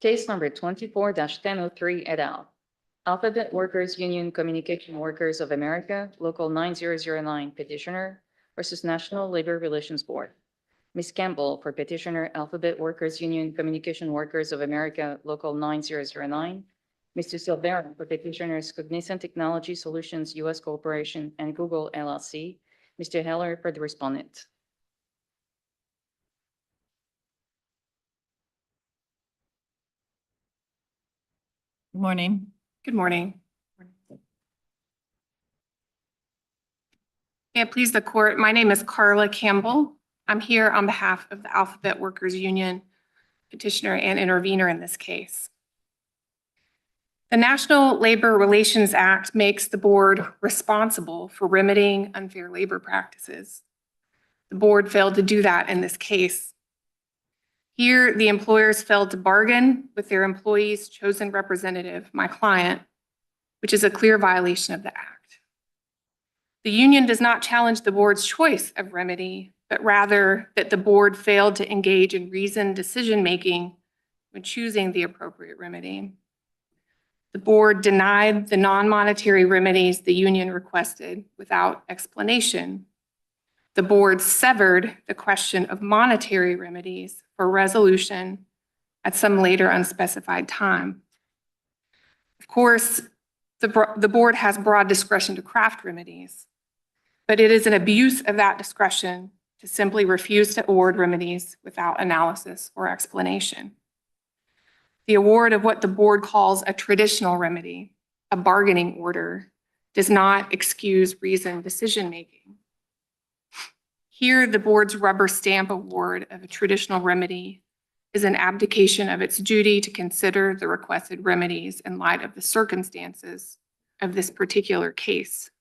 Case number 24-1003 et al. Alphabet Workers Union Communication Workers of America, Local 9009 Petitioner versus National Labor Relations Board. Ms. Campbell for Petitioner, Alphabet Workers Union Communication Workers of America, Local 9009. Mr. Silvera for Petitioners, Cognizant Technology Solutions U.S. Corporation and Google LLC. Mr. Heller for the respondent. Good morning. Good morning. May it please the court, my name is Carla Campbell. I'm here on behalf of the Alphabet Workers Union petitioner and intervener in this case. The National Labor Relations Act makes the board responsible for remedying unfair labor practices. The board failed to do that in this case. Here, the employers failed to bargain with their employees' chosen representative, my client, which is a clear violation of the act. The union does not challenge the board's choice of remedy, but rather that the board failed to engage in reasoned decision-making when choosing the appropriate remedy. The board denied the non-monetary remedies the union requested without explanation. The board severed the question of monetary remedies for resolution at some later unspecified time. Of course, the board has broad discretion to craft remedies, but it is an abuse of that discretion to simply refuse to award remedies without analysis or explanation. The award of what the board calls a traditional remedy, a bargaining order, does not excuse reasoned decision-making. Here, the board's rubber stamp award of a traditional remedy is an abdication of its duty to consider the requested remedies in light of the circumstances of this particular case.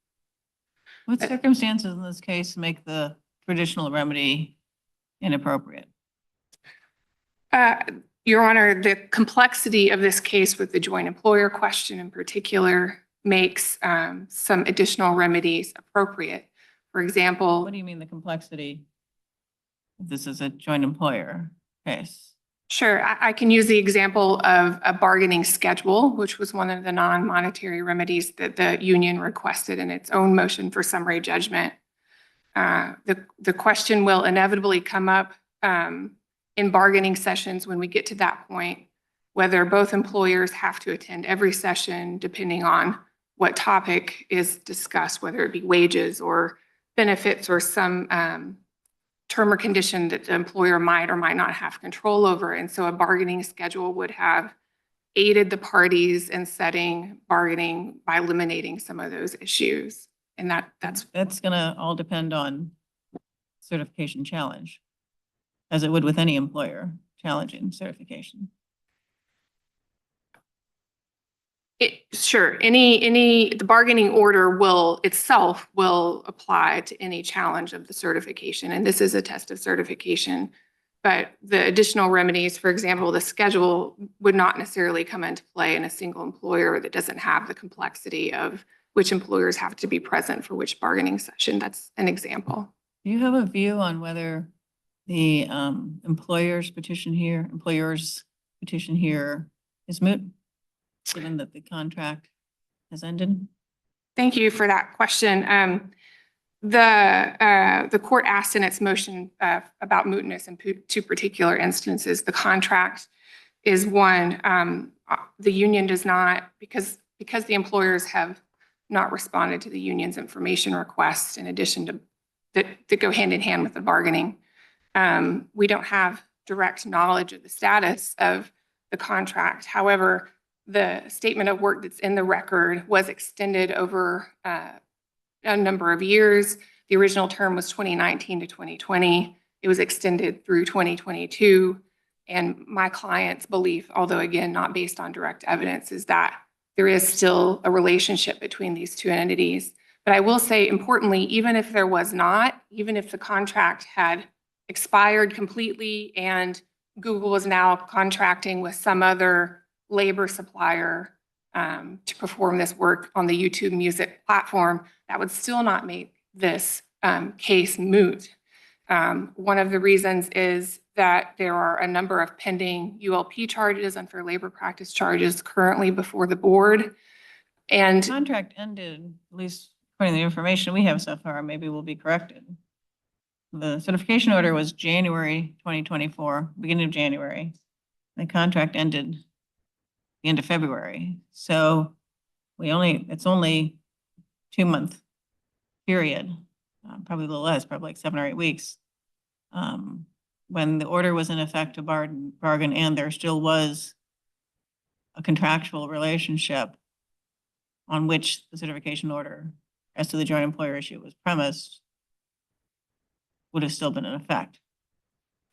What circumstances in this case make the traditional remedy inappropriate? Your Honor, the complexity of this case with the joint employer question in particular makes some additional remedies appropriate. For example, What do you mean the complexity? This is a joint employer case. sure, I can use the example of a bargaining schedule, which was one of the non-monetary remedies that the union requested in its own motion for summary judgment. The question will inevitably come up in bargaining sessions when we get to that point. whether both employers have to attend every session depending on what topic is discussed, whether it be wages or benefits or some term or condition that the employer might or might not have control over. And so a bargaining schedule would have aided the parties in setting bargaining by eliminating some of those issues. And That's gonna all depend on certification challenge, as it would with any employer challenging certification. Sure, the bargaining order will apply to any challenge of the certification. And this is a test of certification. But the additional remedies, for example, the schedule would not necessarily come into play in a single employer that doesn't have the complexity of which employers have to be present for which bargaining session. That's an example. Do you have a view on whether the employer's petition here is moot, given that the contract has ended? Thank you for that question. The court asked in its motion about mootness in two particular instances. The contract is one. The union does not, because the employers have not responded to the union's information requests in addition to that go hand in hand with the bargaining. We don't have direct knowledge of the status of the contract. However, the statement of work that's in the record was extended over a number of years. The original term was 2019 to 2020. It was extended through 2022. And my client's belief, although again, not based on direct evidence, is that there is still a relationship between these two entities. But I will say, importantly, even if there was not, even if the contract had expired completely and Google is now contracting with some other labor supplier to perform this work on the YouTube music platform, that would still not make this case moot. One of the reasons is that there are a number of pending ULP charges, unfair labor practice charges, currently before the board. And The contract ended, at least according to the information we have so far, maybe will be corrected. The certification order was January 2024, beginning of January. The contract ended the end of February. So it's only 2-month period, probably a little less, probably like 7 or 8 weeks. When the order was in effect to bargain and there still was a contractual relationship on which the certification order as to the joint employer issue was premised, would have still been in effect.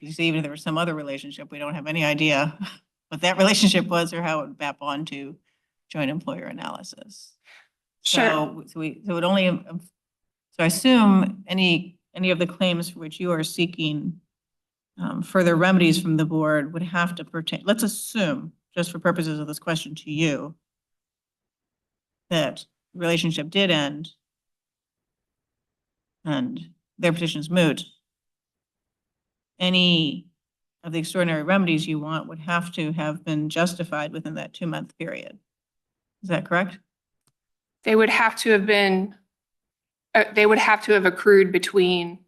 You see, even if there was some other relationship, we don't have any idea what that relationship was or how it would map onto joint employer analysis. sure. So I assume any of the claims for which you are seeking further remedies from the board would have to pertain, let's assume, just for purposes of this question to you, that the relationship did end and their petition is moot. Any of the extraordinary remedies you want would have to have been justified within that 2-month period. Is that correct? They would have to have been, they would have to have accrued between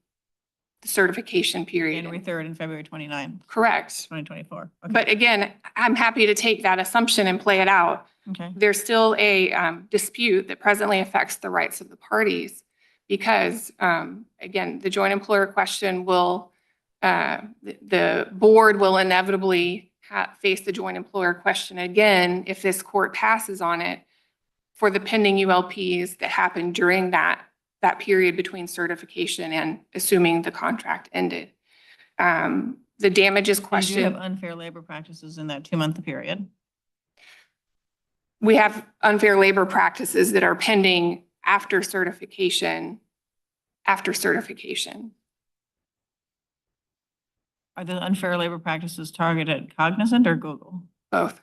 the certification period. January 3rd and February 29th, Correct. 2024. Okay. But again, I'm happy to take that assumption and play it out. Okay. There's still a dispute that presently affects the rights of the parties because, again, the joint employer question will, the board will inevitably face the joint employer question again if this court passes on it for the pending ULPs that happened during that period between certification and assuming the contract ended. The damages question. You have unfair labor practices in that 2-month period. We have unfair labor practices that are pending after certification. Are the unfair labor practices targeted Cognizant or Google? Both.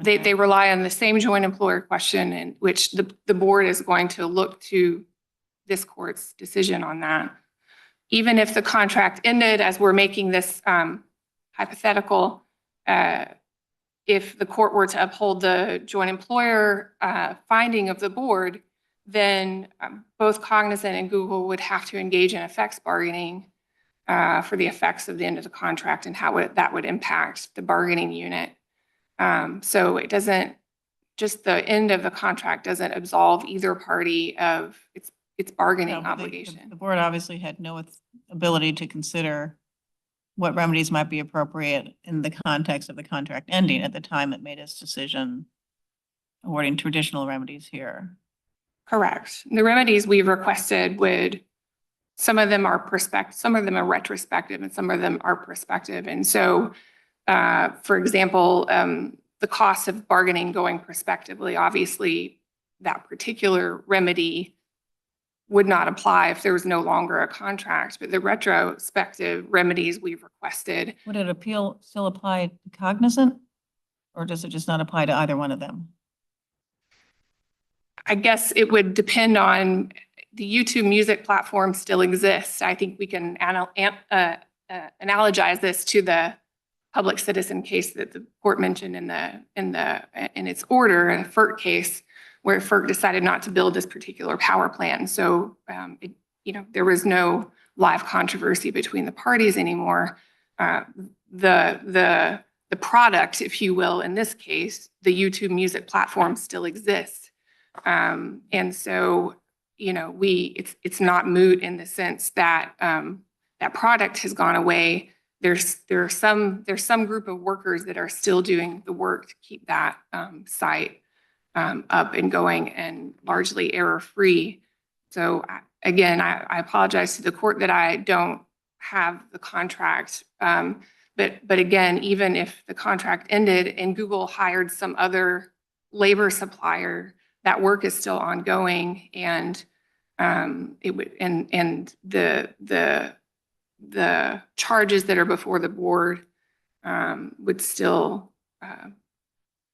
Okay. They rely on the same joint employer question in which the board is going to look to this court's decision on that. Even if the contract ended as we're making this hypothetical, if the court were to uphold the joint employer finding of the board, then both Cognizant and Google would have to engage in effects bargaining for the effects of the end of the contract and how that would impact the bargaining unit. So it doesn't, just the end of the contract doesn't absolve either party of its bargaining No, but obligation. the board obviously had no ability to consider what remedies might be appropriate in the context of the contract ending at the time it made its decision awarding traditional remedies here. Correct. The remedies we've requested would, some of them are retrospective, and some of them are prospective. And so, for example, the cost of bargaining going prospectively, obviously, that particular remedy would not apply if there was no longer a contract, but the retrospective remedies we've requested. Would it still apply to Cognizant? Or does it just not apply to either one of them? I guess it would depend on, the YouTube music platform still exists. I think we can analogize this to the public citizen case that the court mentioned in its order, in a FERC case, where FERC decided not to build this particular power plant. So, there was no live controversy between the parties anymore. The product, if you will, in this case, the YouTube music platform still exists. And so, it's not moot in the sense that that product has gone away. There's some group of workers that are still doing the work to keep that site up and going and largely error-free. So again, I apologize to the court that I don't have the contract. But again, even if the contract ended and Google hired some other labor supplier, that work is still ongoing, and it would, and the charges that are before the board would still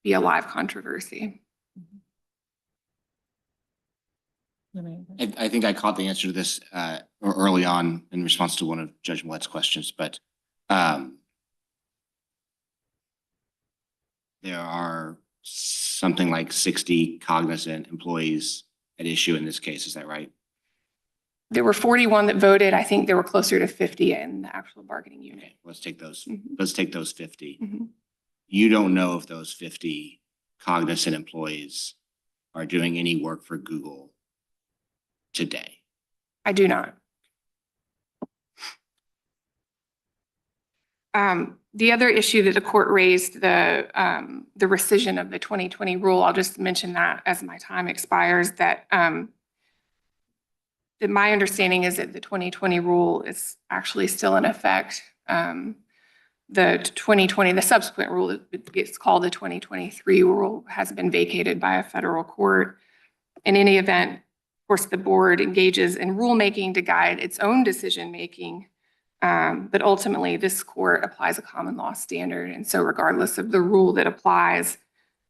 be a live controversy. I think I caught the answer to this early on in response to one of Judge Millett's questions, but there are something like 60 Cognizant employees at issue in this case. Is that right? There were 41 that voted. I think there were closer to 50 in the actual bargaining unit. Okay, let's take those. Let's take those 50. Mm-hmm. You don't know if those 50 Cognizant employees are doing any work for Google today? I do not. The other issue that the court raised, the rescission of the 2020 rule, I'll just mention that as my time expires, that my understanding is that the 2020 rule is actually still in effect. The 2020, the subsequent rule, it's called the 2023 rule, has been vacated by a federal court. In any event, of course, the board engages in rulemaking to guide its own decision-making, but ultimately this court applies a common law standard. And so regardless of the rule that applies,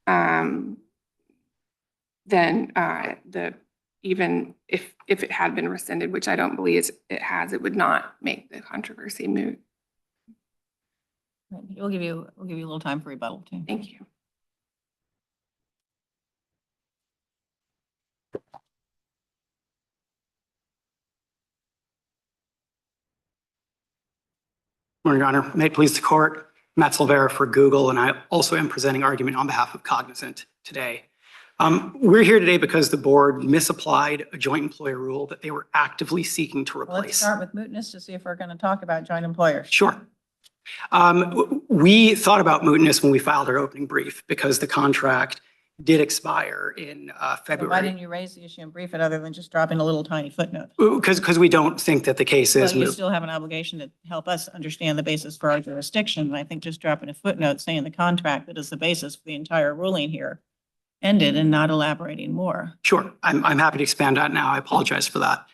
then even if it had been rescinded, which I don't believe it has, it would not make the controversy moot. We'll give you a little time for rebuttal too. Thank you. Morning, Your Honor. May it please the court, Matt Silvera for Google, and I also am presenting argument on behalf of Cognizant today. We're here today because the board misapplied a joint employer rule that they were actively seeking to replace. Let's start with mootness to see if we're going to talk about joint employers. Sure. We thought about mootness when we filed our opening brief because the contract did expire in February. Why didn't you raise the issue and brief it other than just dropping a little tiny footnote? Because we don't think that the case is Well, you moot. still have an obligation to help us understand the basis for our jurisdiction. And I think just dropping a footnote saying the contract that is the basis for the entire ruling here ended and not elaborating more. Sure. I'm happy to expand on it now. I apologize for that.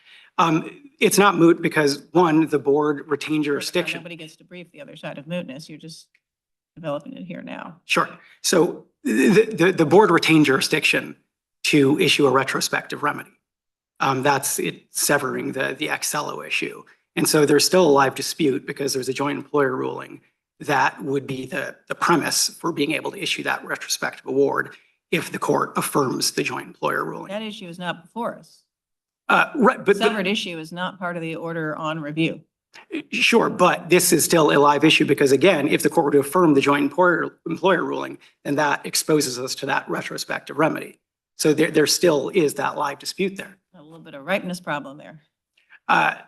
It's not moot because, one, the board retained jurisdiction. Nobody gets to brief the other side of mootness. You're just developing it here now. Sure. So the board retained jurisdiction to issue a retrospective remedy. That's it severing the XLO issue. And so there's still a live dispute because there's a joint employer ruling that would be the premise for being able to issue that retrospective award if the court affirms the joint employer ruling. That issue is not before us. Right, but Severed issue is not part of the order on review. Sure, but this is still a live issue because again, if the court were to affirm the joint employer ruling, then that exposes us to that retrospective remedy. So there still is that live dispute there. A little bit of ripeness problem there. I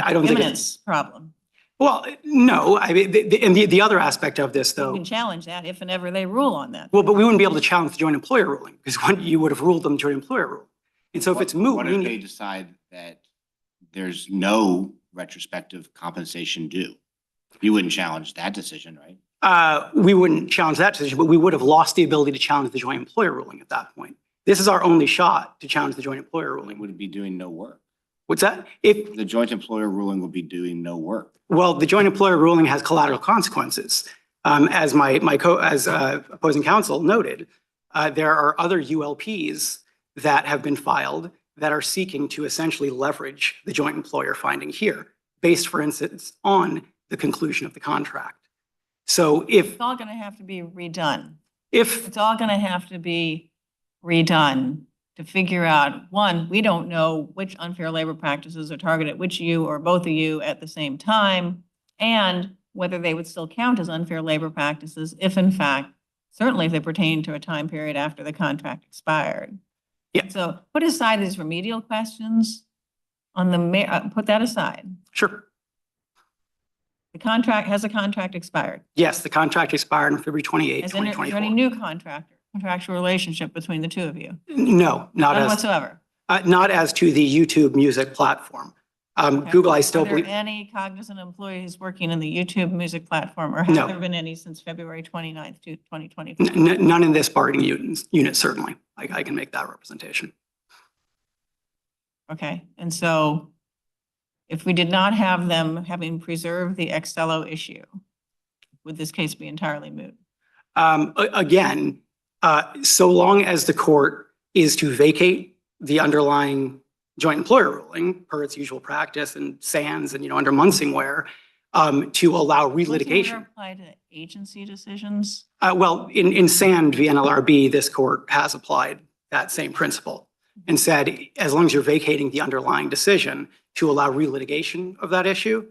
don't think Imminence problem. well, no, and the other aspect of this You though, can challenge that if and ever they rule on that. well, but we wouldn't be able to challenge the joint employer ruling because you would have ruled them joint employer rule. And so if it's moot, What we if they need, decide that there's no retrospective compensation due? You wouldn't challenge that decision, right? we wouldn't challenge that decision, but we would have lost the ability to challenge the joint employer ruling at that point. This is our only shot to challenge the joint employer It ruling. would be doing no work. What's that? If, The joint employer ruling would be doing no work. well, the joint employer ruling has collateral consequences. As opposing counsel noted, there are other ULPs that have been filed that are seeking to essentially leverage the joint employer finding here, based, for instance, on the conclusion of the contract. So It's all going to have to be redone. if, It's all going to have to be redone to figure out, one, we don't know which unfair labor practices are targeted at which you or both of you at the same time, and whether they would still count as unfair labor practices if in fact, certainly if they pertain to a time period after the contract expired. Yeah. So put aside these remedial questions on the, put that aside. sure, Has the contract expired? yes, the contract expired on February 28, Is there any 2024. new contractual relationship between the two of you? No, not None as, whatsoever. not as to the YouTube music platform. Okay. Google, I still Are there believe, any cognizant employees working in the YouTube music platform, or have No. there been any since February 29th, 2024? none in this bargaining unit, certainly. I can make that representation. Okay, and so if we did not have them having preserved the Excello issue, would this case be entirely moot? Again, so long as the court is to vacate the underlying joint employer ruling per its usual practice and Sands and, under Munsingware, to allow Does it relitigation. apply to agency decisions? Well, in Sand v. NLRB, this court has applied that same principle and said, as long as you're vacating the underlying decision to allow relitigation of that issue,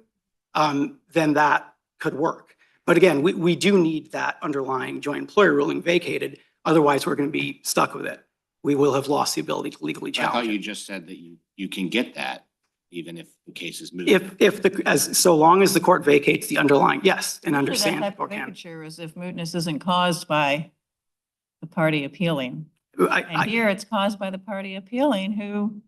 then that could work. But again, we do need that underlying joint employer ruling vacated. Otherwise, we're going to be stuck with it. We will have lost the ability to legally I thought challenge you it. just said that you can get that even if the case is moved. So long as the court vacates the underlying, yes, and Usually understand. that type of vacature is if mootness isn't caused by the party appealing. And here it's caused by the party appealing who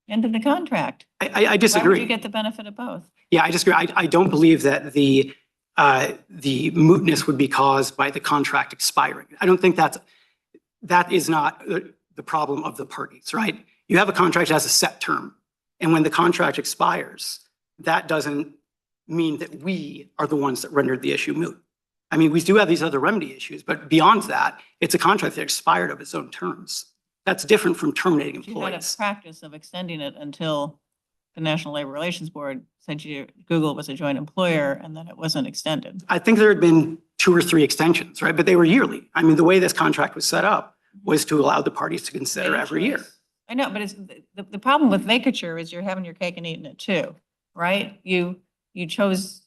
ended the contract. I Why would you disagree. get the benefit of both? Yeah, I disagree. I don't believe that the mootness would be caused by the contract expiring. I don't think that is not the problem of the parties, right? You have a contract that has a set term. And when the contract expires, that doesn't mean that we are the ones that rendered the issue moot. I mean, we do have these other remedy issues, but beyond that, it's a contract that expired of its own terms. That's different from terminating You had a employees. practice of extending it until the National Labor Relations Board said Google was a joint employer and then it wasn't extended. I think there had been 2 or 3 extensions, right? But they were yearly. I mean, the way this contract was set up was to allow the parties to consider every year. I know, but it's, the problem with vacature is you're having your cake and eating it too, right? You chose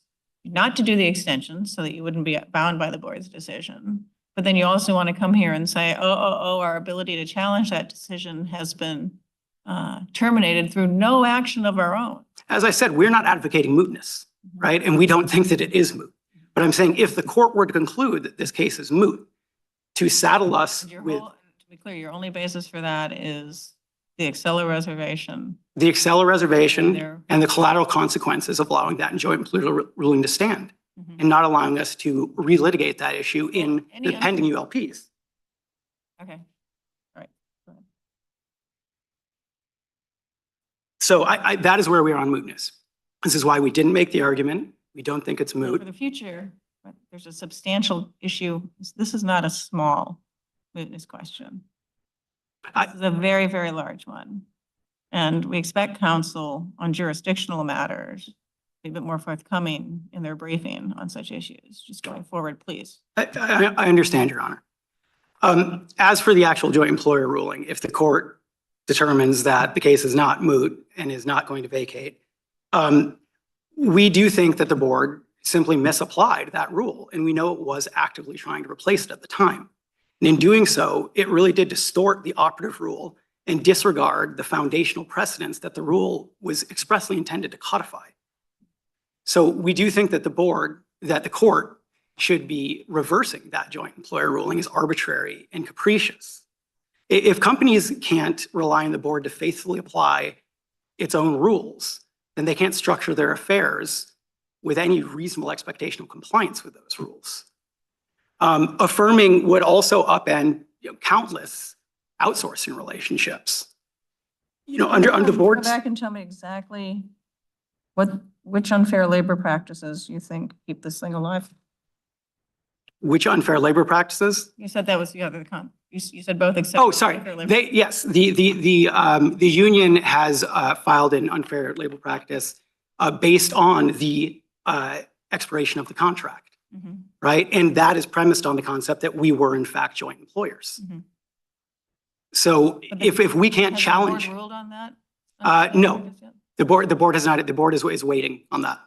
not to do the extension so that you wouldn't be bound by the board's decision. But then you also want to come here and say, our ability to challenge that decision has been terminated through no action of our own. As I said, we're not advocating mootness, right? And we don't think that it is moot. But I'm saying if the court were to conclude that this case is moot, to saddle us with To be clear, your only basis for that is the Excello reservation. the Excello reservation There. and the collateral consequences of allowing that joint employer ruling to stand Mhm. and not allowing us to relitigate that issue in Any the pending ULPs. Okay, all right. Go ahead. So that is where we are on mootness. This is why we didn't make the argument. We don't think it's So moot. for the future, there's a substantial issue. This is not a small mootness question. This is a very, very large one. And we expect counsel on jurisdictional matters to be a bit more forthcoming in their briefing on such issues. Just going forward, please. I understand, Your Honor. As for the actual joint employer ruling, if the court determines that the case is not moot and is not going to vacate, We do think that the board simply misapplied that rule, and we know it was actively trying to replace it at the time. And in doing so, it really did distort the operative rule and disregard the foundational precedents that the rule was expressly intended to codify. So we do think that the court should be reversing that joint employer ruling as arbitrary and capricious. If companies can't rely on the board to faithfully apply its own rules, then they can't structure their affairs with any reasonable expectation of compliance with those rules. Affirming would also upend countless outsourcing relationships. Under the board's. Go back and tell me exactly which unfair labor practices you think keep this thing alive? Which unfair labor practices? You said that was the other you said both except. Oh, sorry. unfair labor. Yes, the union has filed an unfair labor practice based on the expiration of the contract, right? And that is premised on the concept that we were in fact joint employers. So if we can't challenge. Has the board ruled on that? No, the board has not. The board is waiting on that,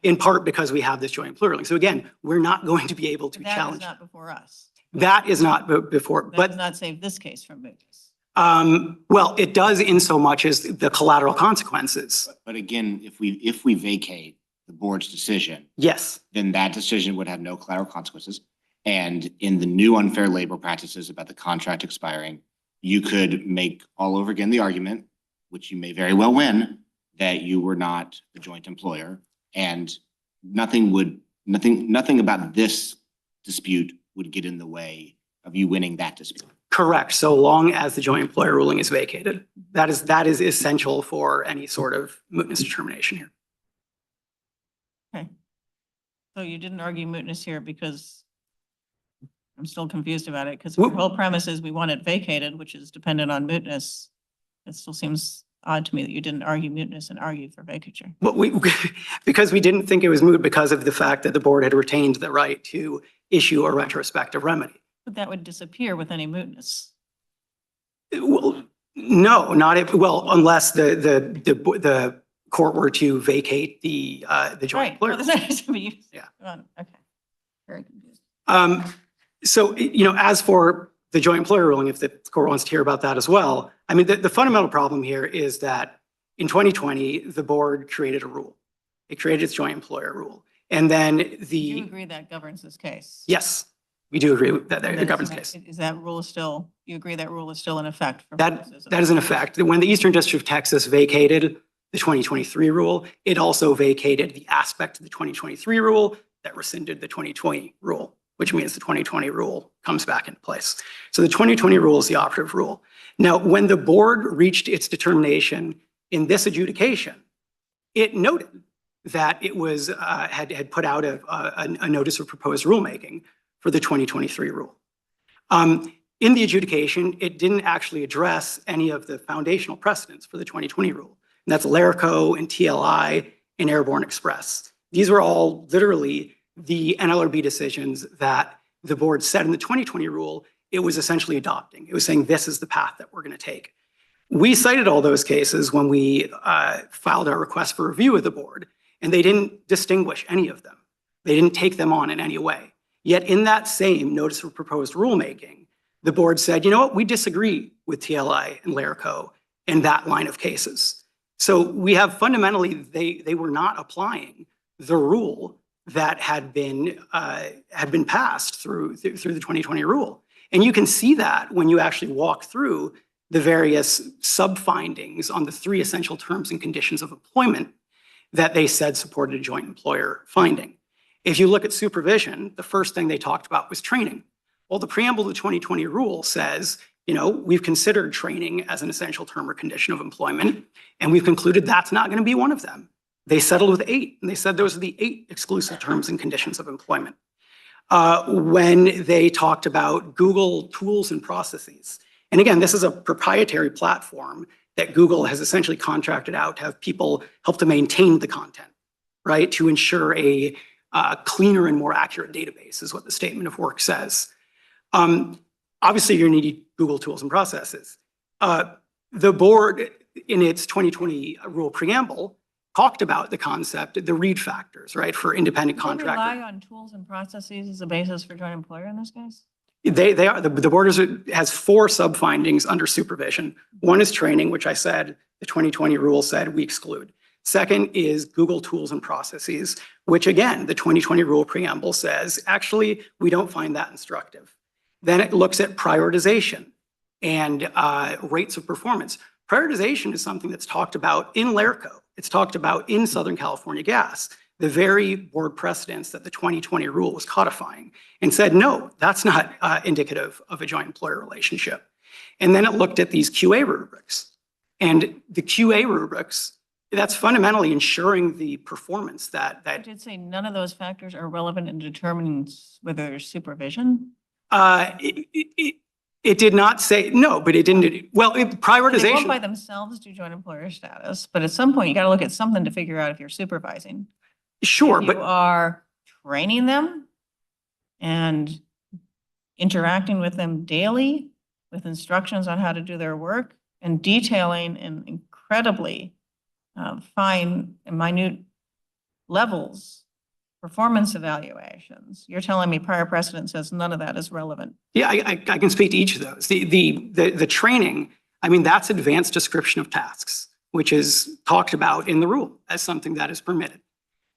in part because we have this joint employer ruling. So again, we're not going to be able to challenge. That is not before us. That is not before, That but does not save this case from mootness. well, it does in so much as the collateral consequences. But again, if we vacate the board's decision, Yes, then that decision would have no collateral consequences. And in the new unfair labor practices about the contract expiring, you could make all over again the argument, which you may very well win, that you were not the joint employer, and nothing about this dispute would get in the way of you winning that dispute. correct. So long as the joint employer ruling is vacated, that is essential for any sort of mootness determination here. Okay. So you didn't argue mootness here because I'm still confused about it because the whole premise is we want it vacated, which is dependent on mootness. It still seems odd to me that you didn't argue mootness and argue for vacature. Well, because we didn't think it was moot because of the fact that the board had retained the right to issue a retrospective remedy. But that would disappear with any mootness. Well, no, not if, well, unless the court were to vacate the joint Right. employer. Well, that's not- Yeah. Okay. Very confused. So, as for the joint employer ruling, if the court wants to hear about that as well, I mean, the fundamental problem here is that in 2020, the board created a rule. It created its joint employer rule. And then Do you agree that governs this case? yes, we do agree with that, That the is governance in- case. Is that rule still, you agree that rule is still in effect? For That purposes of- is in effect. When the Eastern District of Texas vacated the 2023 rule, it also vacated the aspect of the 2023 rule that rescinded the 2020 rule, which means the 2020 rule comes back into place. So the 2020 rule is the operative rule. Now, when the board reached its determination in this adjudication, it noted that it was had put out a notice of proposed rulemaking for the 2023 rule. In the adjudication, it didn't actually address any of the foundational precedents for the 2020 rule. And that's Larico and TLI and Airborne Express. These were all literally the NLRB decisions that the board said in the 2020 rule it was essentially adopting. It was saying this is the path that we're going to take. We cited all those cases when we filed our request for review with the board, and they didn't distinguish any of them. They didn't take them on in any way. Yet in that same notice of proposed rulemaking, the board said, you know what, we disagree with TLI and Larico in that line of cases. So we have fundamentally, they were not applying the rule that had been passed through the 2020 rule. And you can see that when you actually walk through the various sub-findings on the 3 essential terms and conditions of employment that they said supported a joint employer finding. If you look at supervision, the first thing they talked about was training. Well, the preamble to the 2020 rule says, we've considered training as an essential term or condition of employment, and we've concluded that's not going to be one of them. They settled with 8, and they said those are the 8 exclusive terms and conditions of employment. When they talked about Google tools and processes, and again, this is a proprietary platform that Google has essentially contracted out to have people help to maintain the content, right? To ensure a cleaner and more accurate database is what the statement of work says. Obviously, you're going to need Google tools and processes. The board, in its 2020 rule preamble, talked about the concept, the Reed factors, right, for independent Do they rely contractor. on tools and processes as a basis for joint employer in this case? They are, the board has 4 sub-findings under supervision. One is training, which I said, the 2020 rule said we exclude. Second is Google tools and processes, which again, the 2020 rule preamble says, actually, we don't find that instructive. Then it looks at prioritization and rates of performance. Prioritization is something that's talked about in LARCO. It's talked about in Southern California Gas, the very board precedents that the 2020 rule was codifying, and said, no, that's not indicative of a joint employer relationship. And then it looked at these QA rubrics. And the QA rubrics, that's fundamentally ensuring the performance I that did say none of those factors are relevant in determining whether there's supervision. it did not say, no, but it didn't, well, They won't prioritization. by themselves do joint employer status, but at some point you got to look at something to figure out if you're supervising. Sure, If you but are training them and interacting with them daily with instructions on how to do their work and detailing in incredibly fine and minute levels, performance evaluations. You're telling me prior precedent says none of that is relevant. yeah, I can speak to each of those. The training, I mean, that's advanced description of tasks, which is talked about in the rule as something that is permitted.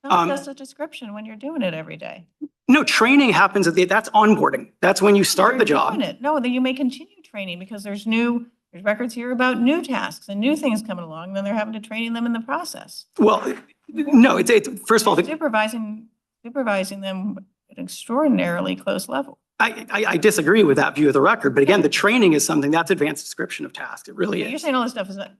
That's just a description when you're doing it every day. No, training happens that's onboarding. That's when you start the You're job. doing it. No, then you may continue training because there's records here about new tasks and new things coming along, then they're having to train them in the process. Well, no, it's first of all, Supervising them at an extraordinarily close level. I disagree with that view of the record, but again, the training is something that's advanced description of task. It really You're is. saying all this stuff is not,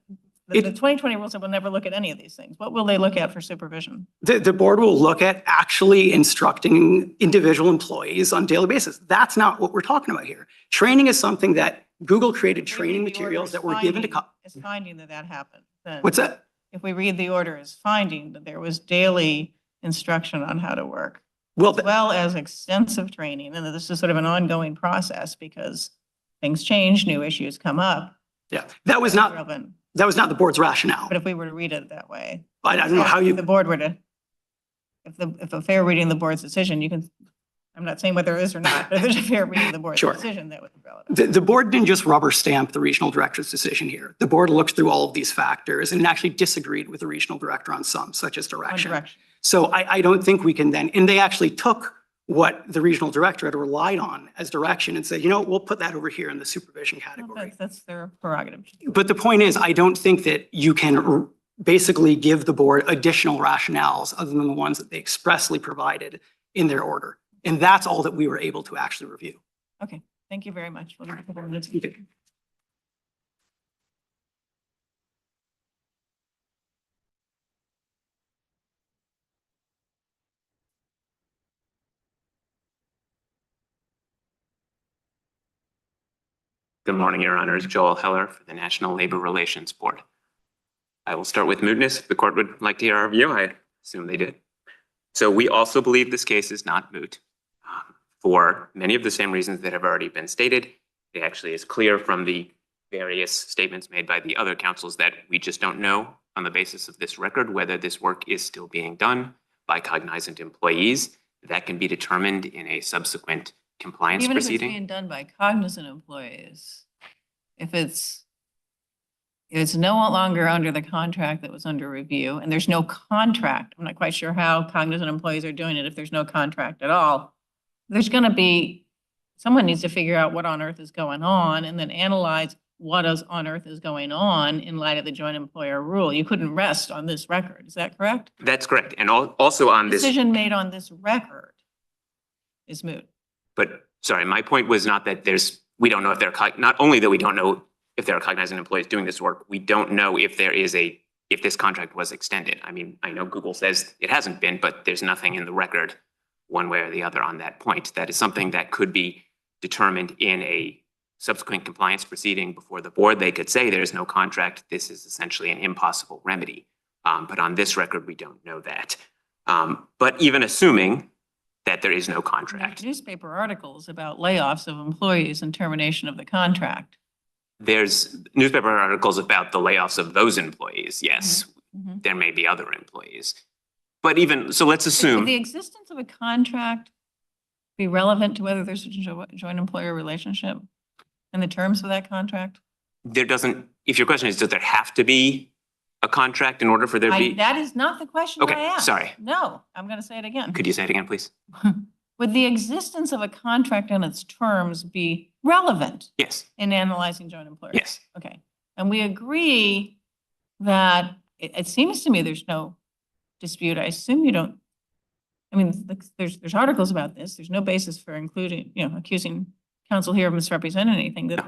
the 2020 rule said we'll never look at any of these things. What will they look at for supervision? The board will look at actually instructing individual employees on a daily basis. That's not what we're talking about here. Training is something that Google created training materials that were given to. Is finding that happened. Then What's that? if we read the order as finding that there was daily instruction on how to work, Well, as well as extensive training, and that this is sort of an ongoing process because things change, new issues come up. yeah, that was not Relevant. the board's rationale. But if we were to read it that way, I don't know how if the you, board were to, if a fair reading of the board's decision, you can, I'm not saying whether it is or not, but if there's a fair reading of the board's Sure. decision, that would be relevant. the board didn't just rubber stamp the regional director's decision here. The board looked through all of these factors and actually disagreed with the regional director on some, such as One direction. direction. So I don't think we can then, and they actually took what the regional director had relied on as direction and said, you know, we'll put that over here in the supervision Well, category. That's their prerogative. But the point is, I don't think that you can basically give the board additional rationales other than the ones that they expressly provided in their order. And that's all that we were able to actually review. Okay, thank you very much. We'll give it a couple minutes. Good morning, Your Honors. Joel Heller for the National Labor Relations Board. I will start with mootness. If the court would like to hear our view, I assume they did. So we also believe this case is not moot for many of the same reasons that have already been stated. It actually is clear from the various statements made by the other councils that we just don't know on the basis of this record whether this work is still being done by cognizant employees. That can be determined in a subsequent compliance Even if it's proceeding. being done by cognizant employees, if it's no longer under the contract that was under review and there's no contract, I'm not quite sure how cognizant employees are doing it if there's no contract at all. There's going to be, someone needs to figure out what on earth is going on and then analyze what on earth is going on in light of the joint employer rule. You couldn't rest on this record. Is that correct? That's correct. And also on this. Decision made on this record is moot. But sorry, my point was not that we don't know if not only that we don't know if there are cognizant employees doing this work, we don't know if if this contract was extended. I mean, I know Google says it hasn't been, but there's nothing in the record one way or the other on that point. That is something that could be determined in a subsequent compliance proceeding before the board. They could say there's no contract. This is essentially an impossible remedy. But on this record, we don't know that. But even assuming that there is no contract. Newspaper articles about layoffs of employees and termination of the contract. There's newspaper articles about the layoffs of those employees, yes. Mhm. there may be other employees. But even, so let's Would assume, the existence of a contract be relevant to whether there's a joint employer relationship and the terms of that contract? there doesn't, if your question is, does there have to be a contract in order for there to be? That is not the question that I Okay, asked. sorry. No, I'm going to say it again. Could you say it again, please? Would the existence of a contract and its terms be relevant Yes, in analyzing joint employers? yes. Okay. And we agree that it seems to me there's no dispute. I assume you don't. I mean, there's articles about this. There's no basis for including, accusing counsel here of misrepresenting anything. That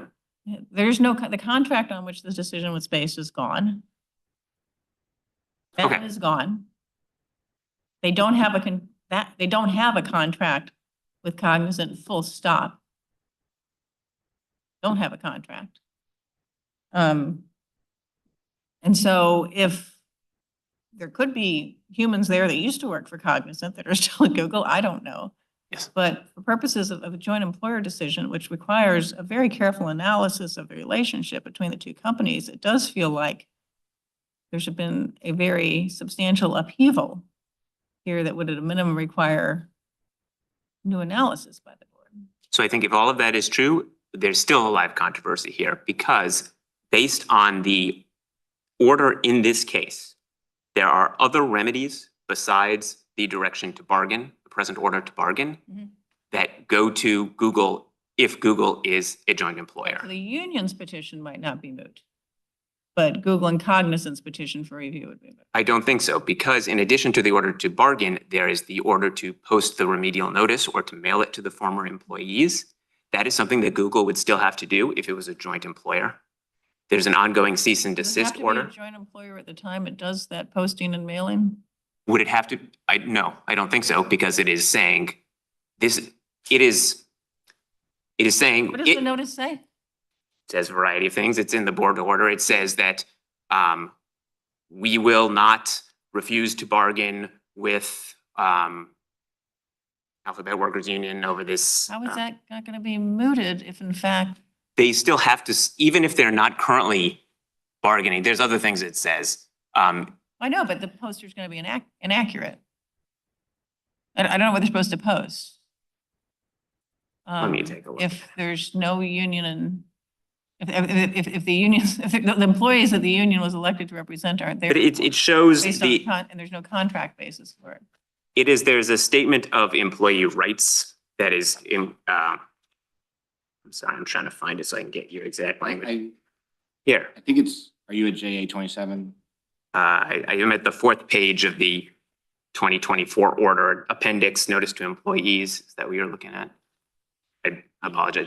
there's no, the contract on which this decision was based is gone. That Okay. is gone. They don't have they don't have a contract with Cognizant, full stop. Don't have a contract. And so if there could be humans there that used to work for Cognizant that are still at Google, I don't know. Yes. But for purposes of a joint employer decision, which requires a very careful analysis of the relationship between the two companies, it does feel like there should have been a very substantial upheaval here that would at a minimum require new analysis by the board. So I think if all of that is true, there's still a live controversy here because based on the order in this case, there are other remedies besides the direction to bargain, the present order to bargain, that go to Google if Google is a joint employer. So the union's petition might not be moot, but Google and Cognizant's petition for review would be moot. I don't think so, because in addition to the order to bargain, there is the order to post the remedial notice or to mail it to the former employees. That is something that Google would still have to do if it was a joint employer. There's an ongoing cease and Does it have desist to be order. a joint employer at the time it does that posting and mailing? Would it have to? No, I don't think so, because it is saying this, it is saying. What does the notice say? It says a variety of things. It's in the board order. It says that we will not refuse to bargain with Alphabet Workers Union over this. How is that not going to be mooted if in fact? They still have to, even if they're not currently bargaining, there's other things it says. I know, but the poster's going to be inaccurate. I don't know what they're supposed to post. Let me take a look. If there's no union and if the unions, if the employees that the union was elected to represent aren't there. But it shows based on the, and there's no contract basis for it. there's a statement of employee rights that is in, I'm sorry, I'm trying to find it so I can get your exact language. Here. I think it's, are you at JA 27? I am at the 4th page of the 2024 order appendix notice to employees. Is that what you're looking at? I apologize.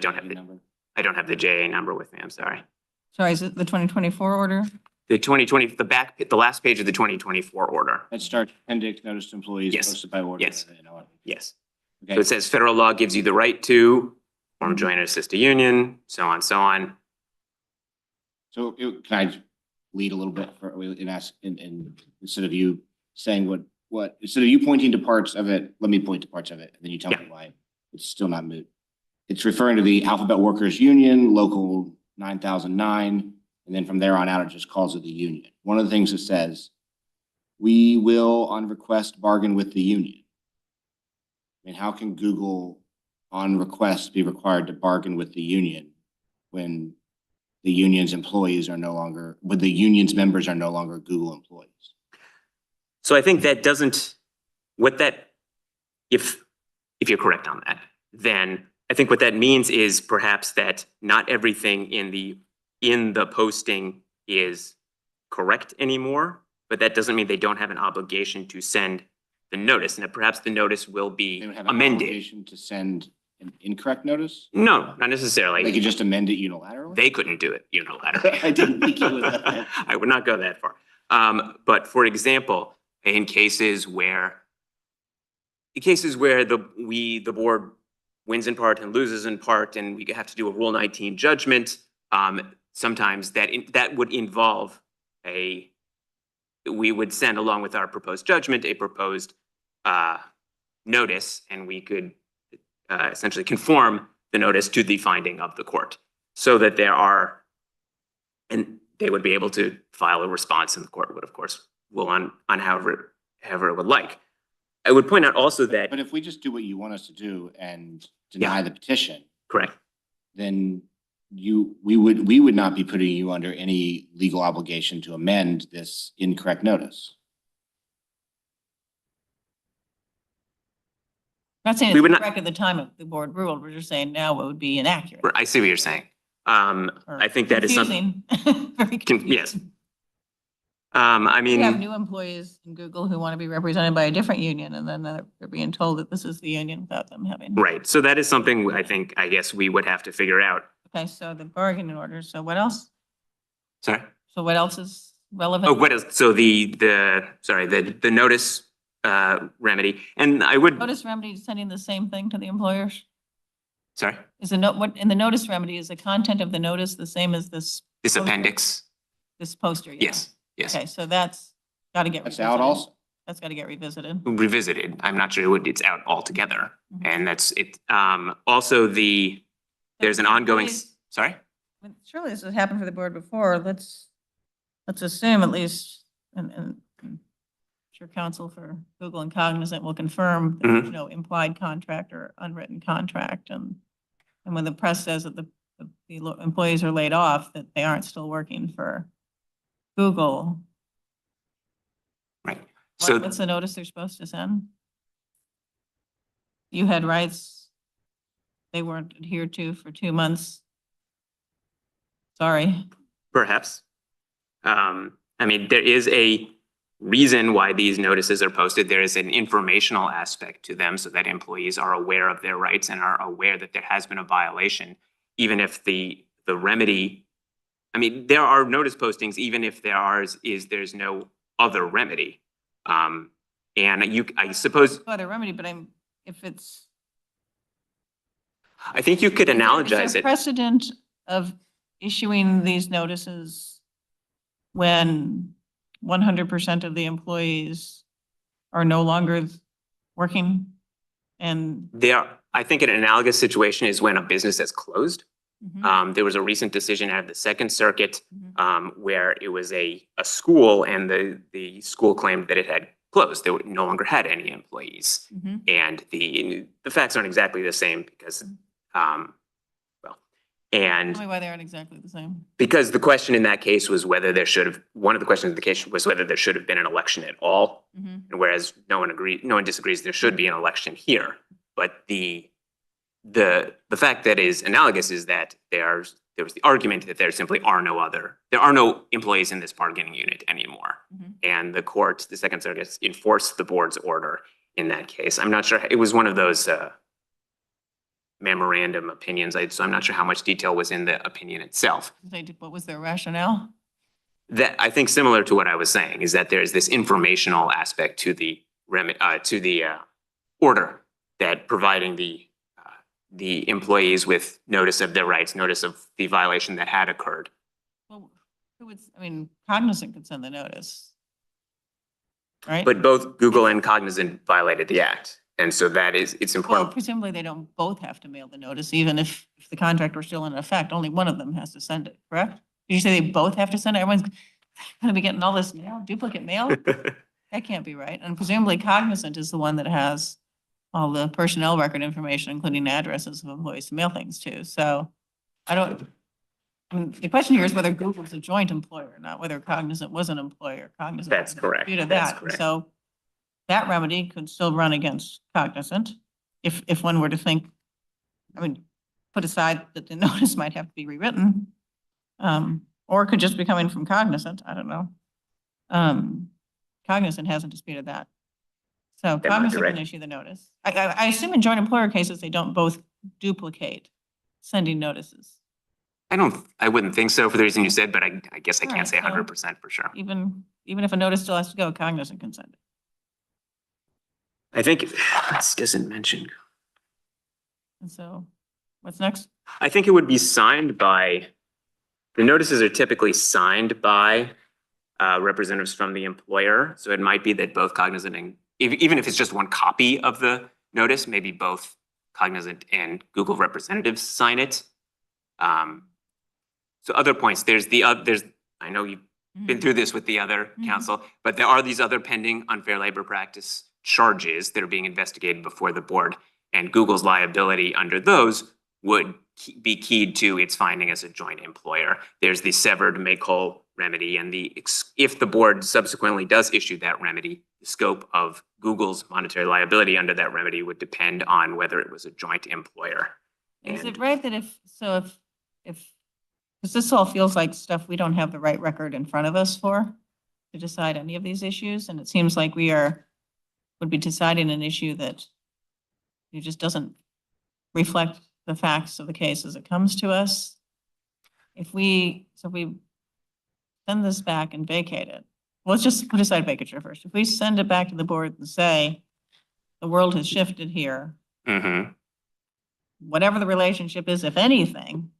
I don't have the JA number with me. I'm sorry. Sorry, is it the 2024 order? The 2020, the last page of the 2024 order. That starts appendix notice to employees Yes. posted by order. Yes. Yes. Okay. So it says federal law gives you the right to form, join, and assist a union, so on, so on. So can I lead a little bit and ask, and instead of you saying instead of you pointing to parts of it, let me point to parts of it, and then you tell me why it's still not moot. It's referring to the Alphabet Workers Union, Local 9009, and then from there on out, it just calls it the union. One of the things it says, we will on request bargain with the union. I mean, how can Google on request be required to bargain with the union when the union's employees are no longer, when the union's members are no longer Google employees? So I think that doesn't, if you're correct on that, then I think what that means is perhaps that not everything in the posting is correct anymore, but that doesn't mean they don't have an obligation to send the notice, and that perhaps the notice will be They would have an amended. obligation to send an incorrect notice? No, not necessarily. They could just amend it unilaterally? They couldn't do it unilaterally. I didn't think you would. I would not go that far. But for example, in cases where the board wins in part and loses in part, and we have to do a Rule 19 judgment, sometimes that would involve we would send along with our proposed judgment a proposed notice, and we could essentially conform the notice to the finding of the court, so that and they would be able to file a response, and the court would of course rule on however it would like. I would point out also that, But if we just do what you want us to do and deny the petition, correct, then we would not be putting you under any legal obligation to amend this incorrect notice. Not saying We it's would not- correct at the time of the board ruled, we're just saying now it would be inaccurate. I see what you're saying. or I think that is something, confusing. Very confusing. yes. I We have mean, new employees in Google who want to be represented by a different union, and then they're being told that this is the union without them having. right, so that is something I guess we would have to figure out. Okay, so the bargaining order, so what else? Sorry? So what else is relevant? Oh, what is, so the notice remedy, and I would, Notice remedy is sending the same thing to the employers? sorry, Is the note, what, in the notice remedy, is the content of the notice the same as this? this poster? appendix, This poster, yeah. yes, yes. Okay, so that's got to get That's revisited. out also. That's got to get revisited. Revisited, I'm not sure it's out altogether, Mhm. and that's it. Also, there's an ongoing, sorry? I mean, surely this has happened for the board before. Let's assume at least, and I'm sure counsel for Google and Cognizant will confirm, that there's Mhm. no implied contract or unwritten contract. And when the press says that the employees are laid off, that they aren't still working for Google. Right, so. What's the notice they're supposed to send? You had rights. They weren't adhered to for 2 months. Sorry. Perhaps. I mean, there is a reason why these notices are posted. There is an informational aspect to them so that employees are aware of their rights and are aware that there has been a violation, even if the remedy, I mean, there are notice postings, even if there's no other remedy. And I suppose, Other remedy, but if it's. I think you could Is analogize there it. precedent of issuing these notices when 100% of the employees are no longer working? And I think an analogous situation is when a business has closed. Mhm. There was a recent decision out of the Second Circuit Mhm. where it was a school, and the school claimed that it had closed. They no longer had any employees. Mhm. And the facts aren't exactly the same because, Tell me why they aren't exactly the same. because the question in that case was whether one of the questions in the case was whether there should have been an election at all. Mhm. And whereas no one disagrees there should be an election here. But the fact that is analogous is that there was the argument that there simply are no employees in this bargaining unit anymore. Mhm. And the Second Circuit enforced the board's order in that case. I'm not sure, it was one of those memorandum opinions, so I'm not sure how much detail was in the opinion itself. What was their rationale? That, I think similar to what I was saying, is that there's this informational aspect to the order, that providing the employees with notice of their rights, notice of the violation that had occurred. Well, Cognizant could send the notice. Right? But both Google and Cognizant violated the act. And so it's Well, important. presumably they don't both have to mail the notice, even if the contract were still in effect, only one of them has to send it, correct? Did you say they both have to send it? Everyone's gonna be getting all this mail, duplicate mail? That can't be right. And presumably Cognizant is the one that has all the personnel record information, including addresses of employees to mail things to. So the question here is whether Google's a joint employer, not whether Cognizant was an employer. Cognizant That's correct. disputed That's that. correct. So that remedy could still run against Cognizant if one were to think, put aside that the notice might have to be rewritten. Or it could just be coming from Cognizant. I don't know. Cognizant hasn't disputed that. So might be Cognizant right. can issue the notice. I assume in joint employer cases, they don't both duplicate sending notices. I wouldn't think so for the reason you said, but I guess I All can't right, say so- 100% for sure. Even if a notice still has to go, Cognizant can send it. I think this doesn't mention. And so what's next? I think it would be signed by, the notices are typically signed by representatives from the employer. So it might be that both Cognizant and, even if it's just one copy of the notice, maybe both Cognizant and Google representatives sign it. So other points, I know been through this with the other council, but there are these other pending unfair labor practice charges that are being investigated before the board. And Google's liability under those would be keyed to its finding as a joint employer. There's the severed make-whole remedy, and if the board subsequently does issue that remedy, the scope of Google's monetary liability under that remedy would depend on whether it was a joint employer. Is it right that because this all feels like stuff we don't have the right record in front of us for to decide any of these issues, and it seems like would be deciding an issue that it just doesn't reflect the facts of the case as it comes to us. If we send this back and vacate it, well, let's just put aside vacature first. If we send it back to the board and say, the world has shifted here, whatever the relationship is, if anything,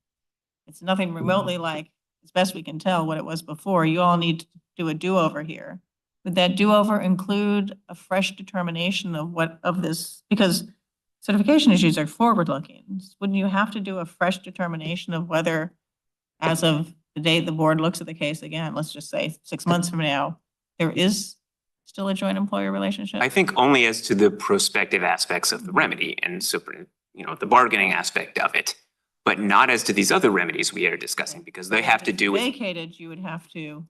it's nothing remotely like, as best we can tell, what it was before. You all need to do a do-over here. Would that do-over include a fresh determination of this? Because certification issues are forward-looking. Wouldn't you have to do a fresh determination of whether, as of the date the board looks at the case again, let's just say 6 months from now, there is still a joint employer relationship? I think only as to the prospective aspects of the remedy and the bargaining aspect of it, but not as to these other remedies we are discussing, because they have to do with. Vacated, you would have to,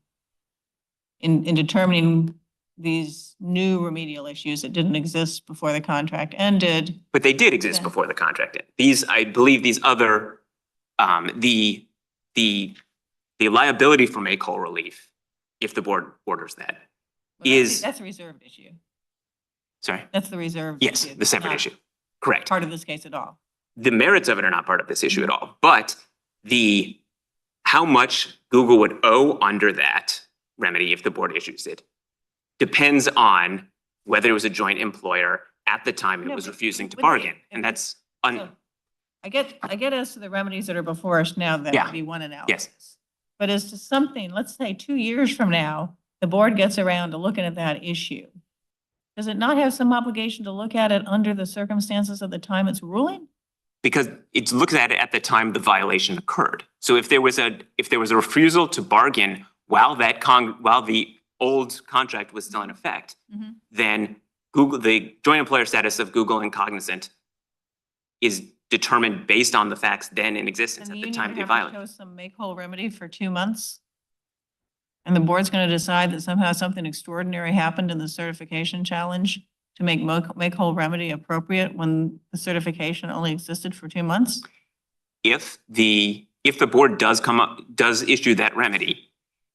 in determining these new remedial issues that didn't exist before the contract ended. But they did exist before the contract ended. I believe these other, the liability for make-whole relief, if the board orders that, That's a reserved issue. Sorry? That's the reserved Yes, issue. the separate issue. Correct. Part of this case at all. The merits of it are not part of this issue at all, but how much Google would owe under that remedy if the board issues it depends on whether it was a joint employer at the time it was refusing to bargain. And that's I get as to the remedies that are before us now, that would be one analysis. Yes. But as to something, let's say 2 years from now, the board gets around to looking at that issue. Does it not have some obligation to look at it under the circumstances of the time it's ruling? because it looks at it at the time the violation occurred. So if there was a refusal to bargain while the old contract was still in effect, then the joint employer status of Google and Cognizant is determined based on the facts then in existence at the time of the violation. Show some make-whole remedy for 2 months? And the board's going to decide that somehow something extraordinary happened in the certification challenge to make make-whole remedy appropriate when the certification only existed for 2 months? If the board does issue that remedy,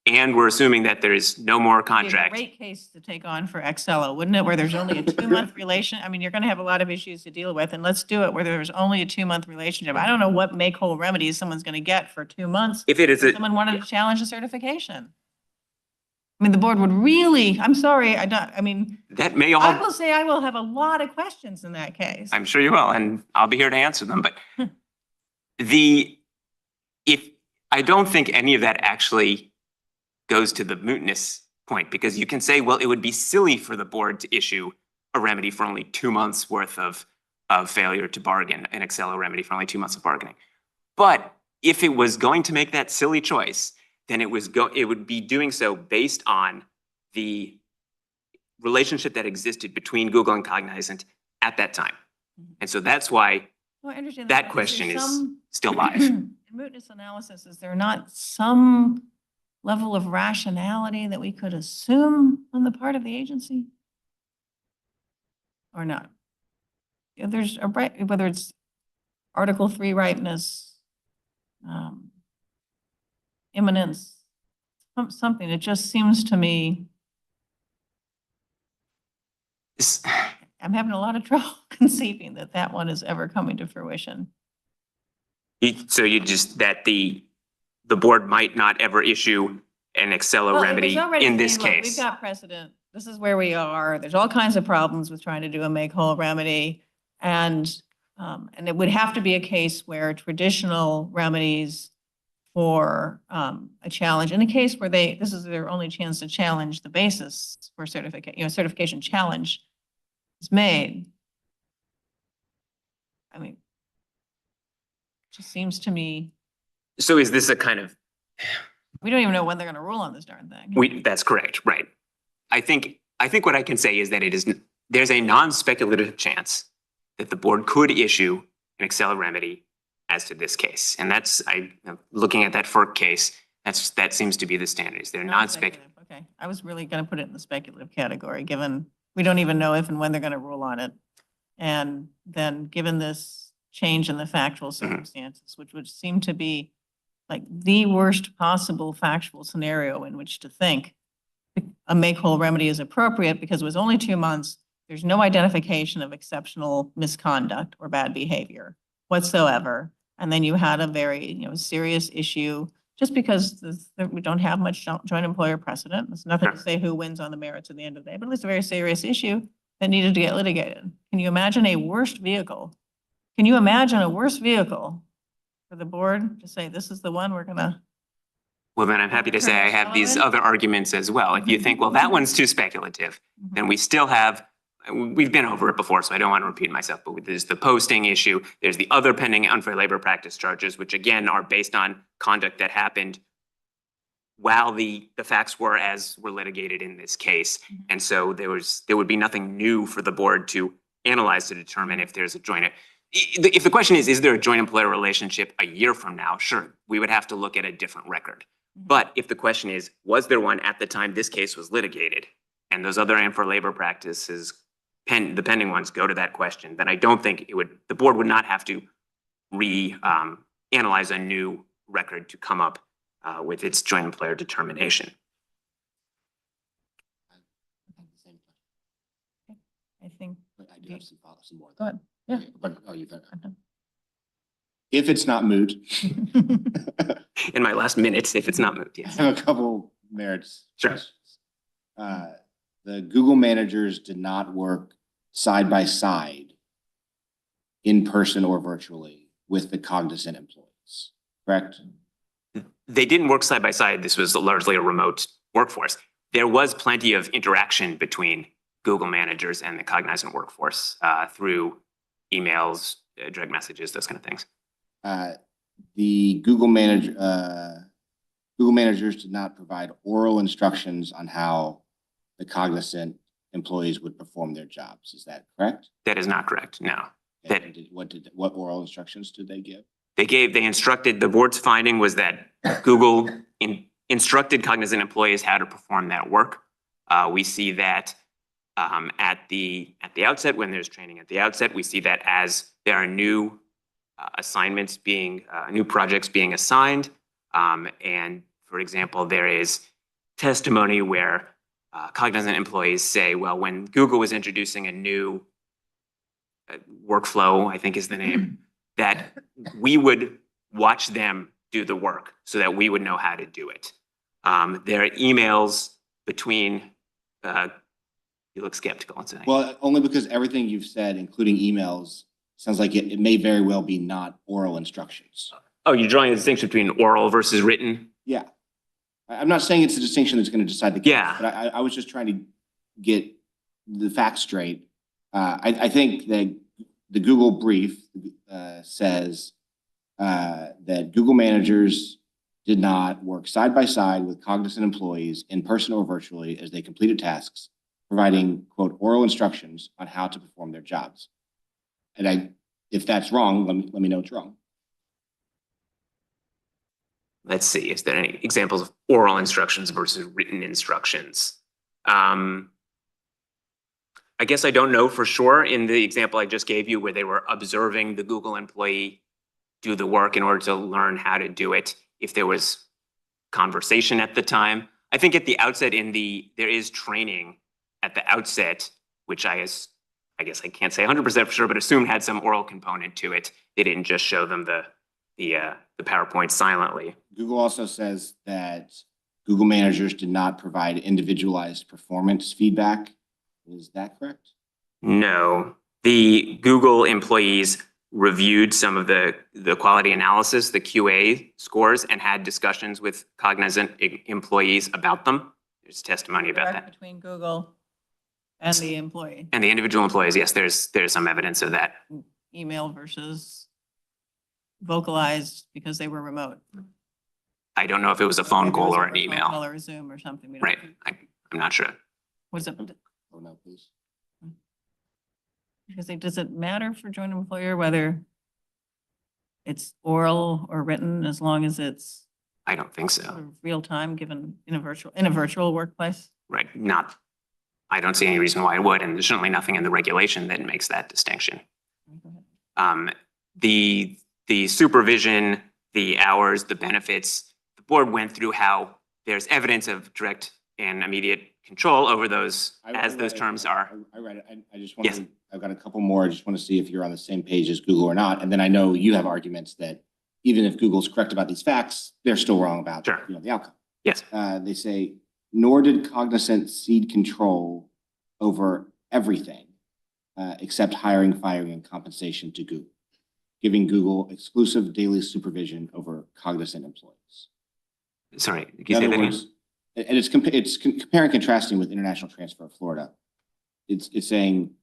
and we're assuming that there is no more contract. It'd be a great case to take on for Excello, wouldn't it? Where there's only a 2-month relation. I mean, you're going to have a lot of issues to deal with, and let's do it where there's only a 2-month relationship. I don't know what make-whole remedies someone's going to get for 2 months. If it is Someone wanted to challenge the certification. I mean, the board would really, I'm sorry, that may all. I will say I will have a lot of questions in that case. I'm sure you will, and I'll be here to answer them, but I don't think any of that actually goes to the mootness point, because you can say, well, it would be silly for the board to issue a remedy for only 2 months worth of failure to bargain, an Excello remedy for only 2 months of bargaining. But if it was going to make that silly choice, then it would be doing so based on the relationship that existed between Google and Cognizant at that time. And so that's why Well, I understand that but question there is some- still live. In mootness analysis, is there not some level of rationality that we could assume on the part of the agency? Or not? Yeah, there's a right, whether it's Article 3 ripeness, imminence, something, it just seems to me, I'm having a lot of trouble conceiving that that one is ever coming to fruition. So that the board might not ever issue an Excello Well, it remedy was already in this saying, look, case. We've got precedent. This is where we are. There's all kinds of problems with trying to do a make-whole remedy. And it would have to be a case where traditional remedies for a challenge, in a case where this is their only chance to challenge the basis for certification challenge is made. I mean, it just seems to me. So is this a kind of, We don't even know when they're gonna rule on this darn thing. That's correct, right. I think what I can say is that there's a non-speculative chance that the board could issue an Excel remedy as to this case. And looking at that FERC case, that seems to be the standards. They're non-speculative. Okay, I was really gonna put it in the speculative category, given we don't even know if and when they're gonna rule on it. And then given this change in the factual circumstances, which would seem to be like the worst possible factual scenario in which to think a make-whole remedy is appropriate, because it was only 2 months. There's no identification of exceptional misconduct or bad behavior whatsoever. And then you had a very, serious issue, just because we don't have much joint employer precedent. There's nothing to say who wins on the merits at the end of the day, but it's a very serious issue that needed to get litigated. Can you imagine a worse vehicle? Can you imagine a worse vehicle for the board to say, this is the one we're gonna? Well, then I'm happy to say I have these other arguments as well. If you think, well, that one's too speculative, then we still have, we've been over it before, so I don't want to repeat myself, but there's the posting issue. There's the other pending unfair labor practice charges, which again are based on conduct that happened while the facts were litigated in this case. And so there would be nothing new for the board to analyze to determine if there's a joint. If the question is there a joint employer relationship a year from now? Sure, we would have to look at a different record. But if the question is, was there one at the time this case was litigated, and those other unfair labor practices, the pending ones, go to that question, then I don't think the board would not have to analyze a new record to come up with its joint employer determination. I think. But I do have some more. Go ahead. Yeah. But, you've got it. If it's not moot. In my last minutes, if it's not moot, yes. I have a couple merits. Sure. Questions. The Google managers did not work side by side in person or virtually with the Cognizant employees, correct? They didn't work side by side. This was largely a remote workforce. There was plenty of interaction between Google managers and the Cognizant workforce through emails, direct messages, those kind of things. The Google managers did not provide oral instructions on how the Cognizant employees would perform their jobs. Is that correct? That is not correct. No. What oral instructions did they give? They instructed, the board's finding was that Google instructed Cognizant employees how to perform that work. We see that at the outset, when there's training at the outset, we see that as there are new assignments new projects being assigned. And for example, there is testimony where Cognizant employees say, well, when Google was introducing a new workflow, I think is the name, that we would watch them do the work so that we would know how to do it. There are emails between, you look skeptical. Well, only because everything you've said, including emails, sounds like it may very well be not oral instructions. Oh, you're drawing a distinction between oral versus written? Yeah. I'm not saying it's a distinction that's going to decide the case. Yeah. But I was just trying to get the facts straight. I think that the Google brief says that Google managers did not work side by side with Cognizant employees in person or virtually as they completed tasks, providing, quote, oral instructions on how to perform their jobs. And if that's wrong, let me know it's wrong. Let's see, is there any examples of oral instructions versus written instructions? I guess I don't know for sure in the example I just gave you where they were observing the Google employee do the work in order to learn how to do it, if there was conversation at the time. I think at the outset there is training at the outset, which I guess I can't say 100% for sure, but assume had some oral component to it. They didn't just show them the PowerPoint silently. Google also says that Google managers did not provide individualized performance feedback. Is that correct? No. The Google employees reviewed some of the quality analysis, the QA scores, and had discussions with Cognizant employees about them. There's testimony about that. Between Google and the employee. And the individual employees, yes, there's some evidence of that. Email versus vocalized because they were remote. I don't know if it was a phone Maybe it call was or over an a phone email. call or a Zoom or something. We don't Right. know. I'm not sure. Was it, Oh, no, please. because does it matter for joint employer whether it's oral or written, as long as it's I don't think sort so. of real time given in a virtual workplace? Right. I don't see any reason why it would, and there's certainly nothing in the regulation that makes that distinction. The supervision, the hours, the benefits, the board went through how there's evidence of direct and immediate control over those as those terms are. I read it. I just Yes. wanted, I've got a couple more. I just want to see if you're on the same page as Google or not. And then I know you have arguments that even if Google's correct about these facts, they're still wrong about Sure. the outcome. Yes. They say, nor did Cognizant cede control over everything except hiring, firing, and compensation to Google, giving Google exclusive daily supervision over Cognizant employees. Sorry, can you In say other that again? words, and it's comparing and contrasting with International Transfer of Florida. It's saying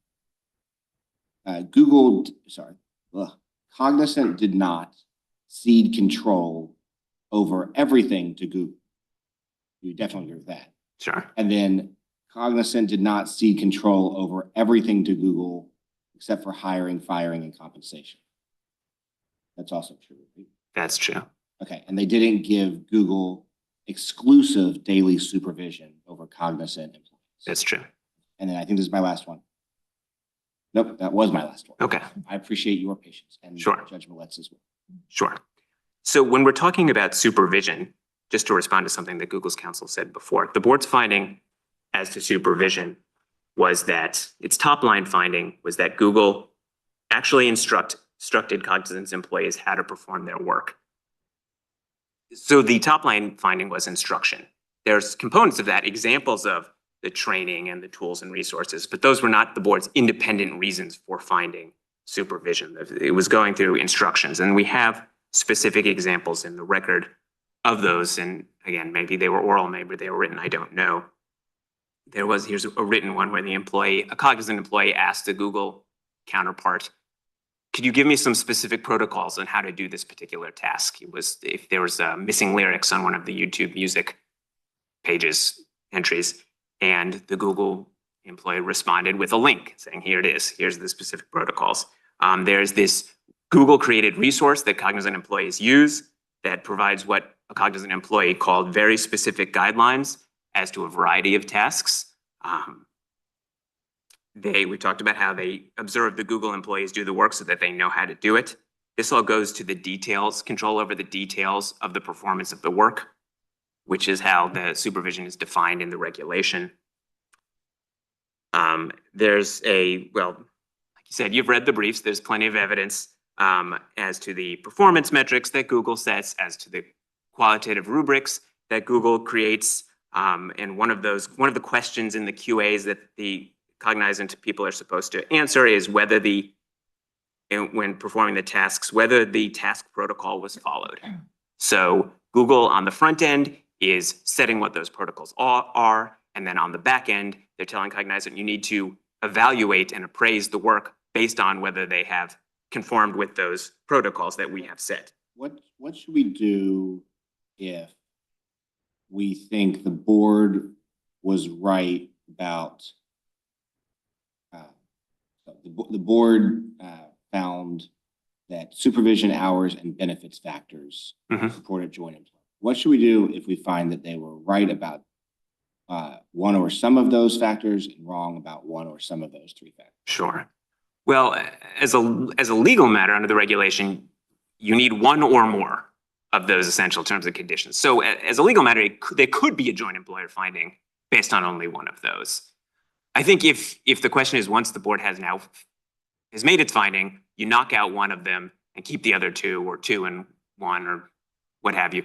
Cognizant did not cede control over everything to Google. You definitely agree with that. Sure. And then Cognizant did not cede control over everything to Google except for hiring, firing, and compensation. That's also true. Right? That's true. Okay, and they didn't give Google exclusive daily supervision over Cognizant employees. That's true. And then I think this is my last one. Nope, that was my last one. Okay. I appreciate your patience and Sure. Judge Millett's as well. Sure. So when we're talking about supervision, just to respond to something that Google's counsel said before, the board's finding as to supervision was that its top line finding was that Google actually instructed Cognizant's employees how to perform their work. So the top line finding was instruction. There's components of that, examples of the training and the tools and resources, but those were not the board's independent reasons for finding supervision. It was going through instructions, and we have specific examples in the record of those. And again, maybe they were oral, maybe they were written, I don't know. Here's a written one where a Cognizant employee asked a Google counterpart, could you give me some specific protocols on how to do this particular task? It was if there was missing lyrics on one of the YouTube music entries, and the Google employee responded with a link saying, here it is, here's the specific protocols. There's this Google created resource that Cognizant employees use that provides what a Cognizant employee called very specific guidelines as to a variety of tasks. We talked about how they observe the Google employees do the work so that they know how to do it. This all goes to the details, control over the details of the performance of the work, which is how the supervision is defined in the regulation. Like you said, you've read the briefs. There's plenty of evidence as to the performance metrics that Google sets, as to the qualitative rubrics that Google creates. And one of the questions in the QAs that the Cognizant people are supposed to answer is whether when performing the tasks, whether the task protocol was followed. So Google on the front end is setting what those protocols are, and then on the back end, they're telling Cognizant you need to evaluate and appraise the work based on whether they have conformed with those protocols that we have set. What should we do if we think the board was right about the board found that supervision hours and benefits factors supported joint employment? What should we do if we find that they were right about one or some of those factors and wrong about one or some of those three factors? Sure. Well, as a legal matter under the regulation, you need one or more of those essential terms and conditions. So as a legal matter, there could be a joint employer finding based on only one of those. I think if the question is once the board has made its finding, you knock out one of them and keep the other two, or two and one, or what have you.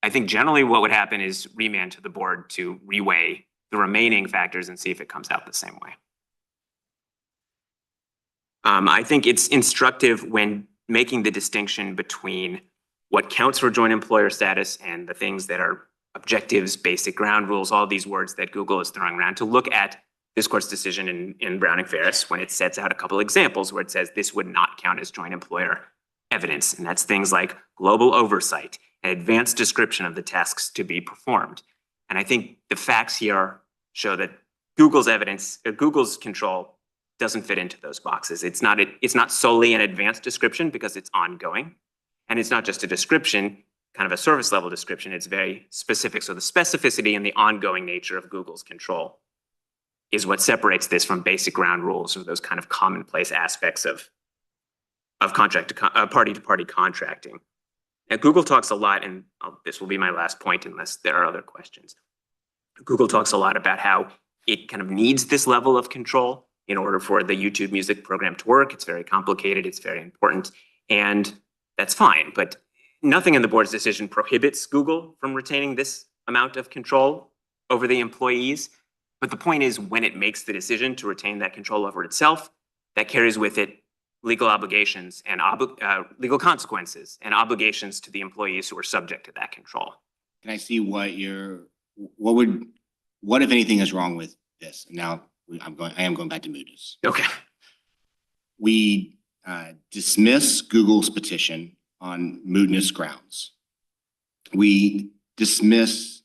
I think generally what would happen is remand to the board to reweigh the remaining factors and see if it comes out the same way. I think it's instructive when making the distinction between what counts for joint employer status and the things that are objectives, basic ground rules, all these words that Google is throwing around, to look at this court's decision in Browning-Ferris when it sets out a couple examples where it says this would not count as joint employer evidence. And that's things like global oversight, an advanced description of the tasks to be performed. And I think the facts here show that Google's control doesn't fit into those boxes. It's not solely an advanced description because it's ongoing. And it's not just a description, kind of a service level description, it's very specific. So the specificity and the ongoing nature of Google's control is what separates this from basic ground rules or those kind of commonplace aspects of party-to-party contracting. Now, Google talks a lot, and this will be my last point unless there are other questions. Google talks a lot about how it kind of needs this level of control in order for the YouTube music program to work. It's very complicated, it's very important, and that's fine. But nothing in the board's decision prohibits Google from retaining this amount of control over the employees. But the point is, when it makes the decision to retain that control over itself, that carries with it legal obligations and legal consequences and obligations to the employees who are subject to that control. Can I see what if anything is wrong with this? And now I am going back to mootness. Okay. We dismiss Google's petition on mootness grounds. We dismiss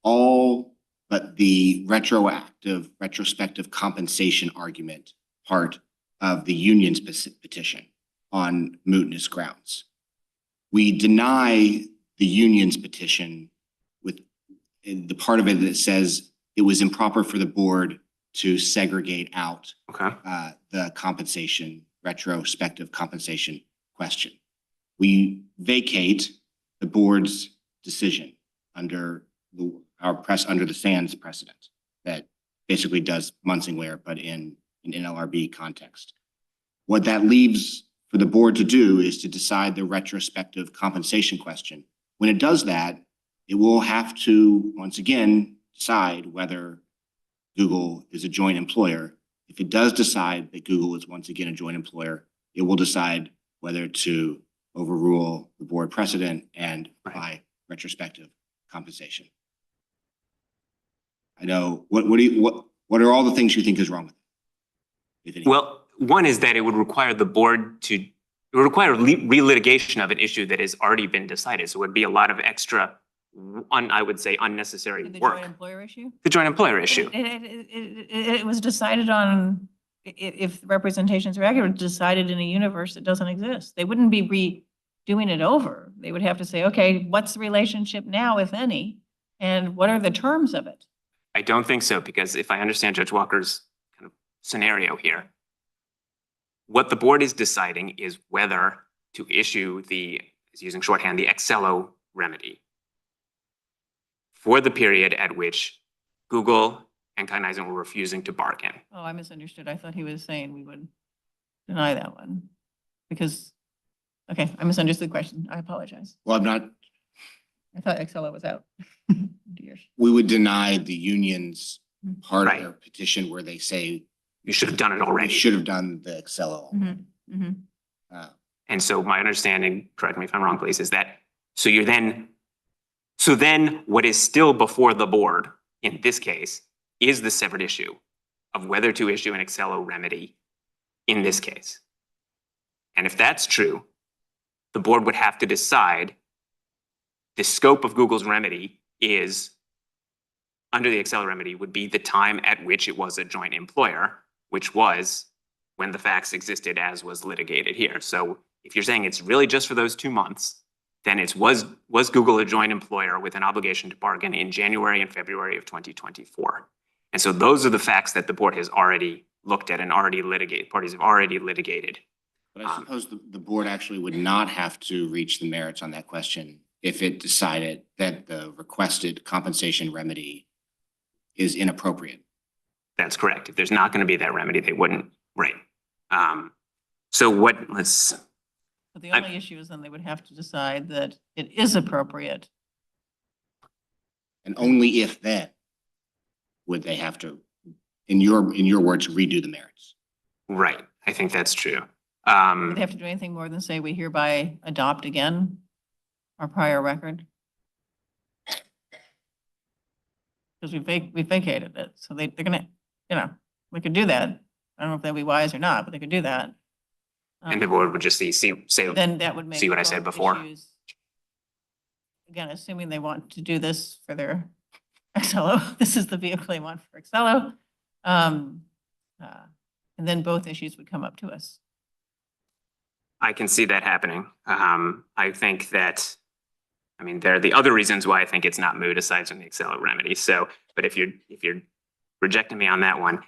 all but the retrospective compensation argument part of the union's petition on mootness grounds. We deny the union's petition with the part of it that says it was improper for the board to segregate out the retrospective compensation question. We vacate the board's decision under the Sands precedent that basically does Munsingware, but in an NLRB context. What that leaves for the board to do is to decide the retrospective compensation question. When it does that, it will have to, once again, decide whether Google is a joint employer. If it does decide that Google is once again a joint employer, it will decide whether to overrule the board precedent and apply retrospective compensation. I know, what are all the things you think is wrong with it? If any? Well, one is that it would require the board to relitigation of an issue that has already been decided. So it would be a lot of extra, I would say, unnecessary work. The joint employer issue? The joint employer issue. It was decided on, if representations are accurate, decided in a universe that doesn't exist. They wouldn't be redoing it over. They would have to say, okay, what's the relationship now, if any, and what are the terms of it? I don't think so, because if I understand Judge Walker's kind of scenario here, what the board is deciding is whether to issue using shorthand, the Excello remedy for the period at which Google and Cognizant were refusing to bargain. Oh, I misunderstood. I thought he was saying we would deny that one because, okay, I misunderstood the question. I apologize. Well, I thought Excello was out. We would deny the union's part Right. of their petition where they say You should have done it we already. should have done the Excello. And so my understanding, correct me if I'm wrong, please, is that, so then what is still before the board in this case is the separate issue of whether to issue an Excello remedy in this case. And if that's true, the board would have to decide the scope of Google's remedy is, under the Excello remedy, would be the time at which it was a joint employer, which was when the facts existed as was litigated here. So if you're saying it's really just for those 2 months, then was Google a joint employer with an obligation to bargain in January and February of 2024? And so those are the facts that the board has already looked at and already litigated, parties have already litigated. But I suppose the board actually would not have to reach the merits on that question if it decided that the requested compensation remedy is inappropriate. That's correct. If there's not going to be that remedy, they wouldn't, right? But the only issue is then they would have to decide that it is appropriate. And only if then would they have to, in your words, redo the merits. Right. I think that's true. Would they have to do anything more than say we hereby adopt again our prior record? Because we vacated it, so they're gonna, we could do that. I don't know if that'd be wise or not, but they could do that. And the board would just say, Then that would make. see what I said both before. issues again, assuming they want to do this for their XLO, this is the vehicle they want for XLO. And then both issues would come up to us. I can see that happening. I think that, I mean, there are the other reasons why I think it's not moot aside from the Excel remedy. So, but if you're rejecting me on that one,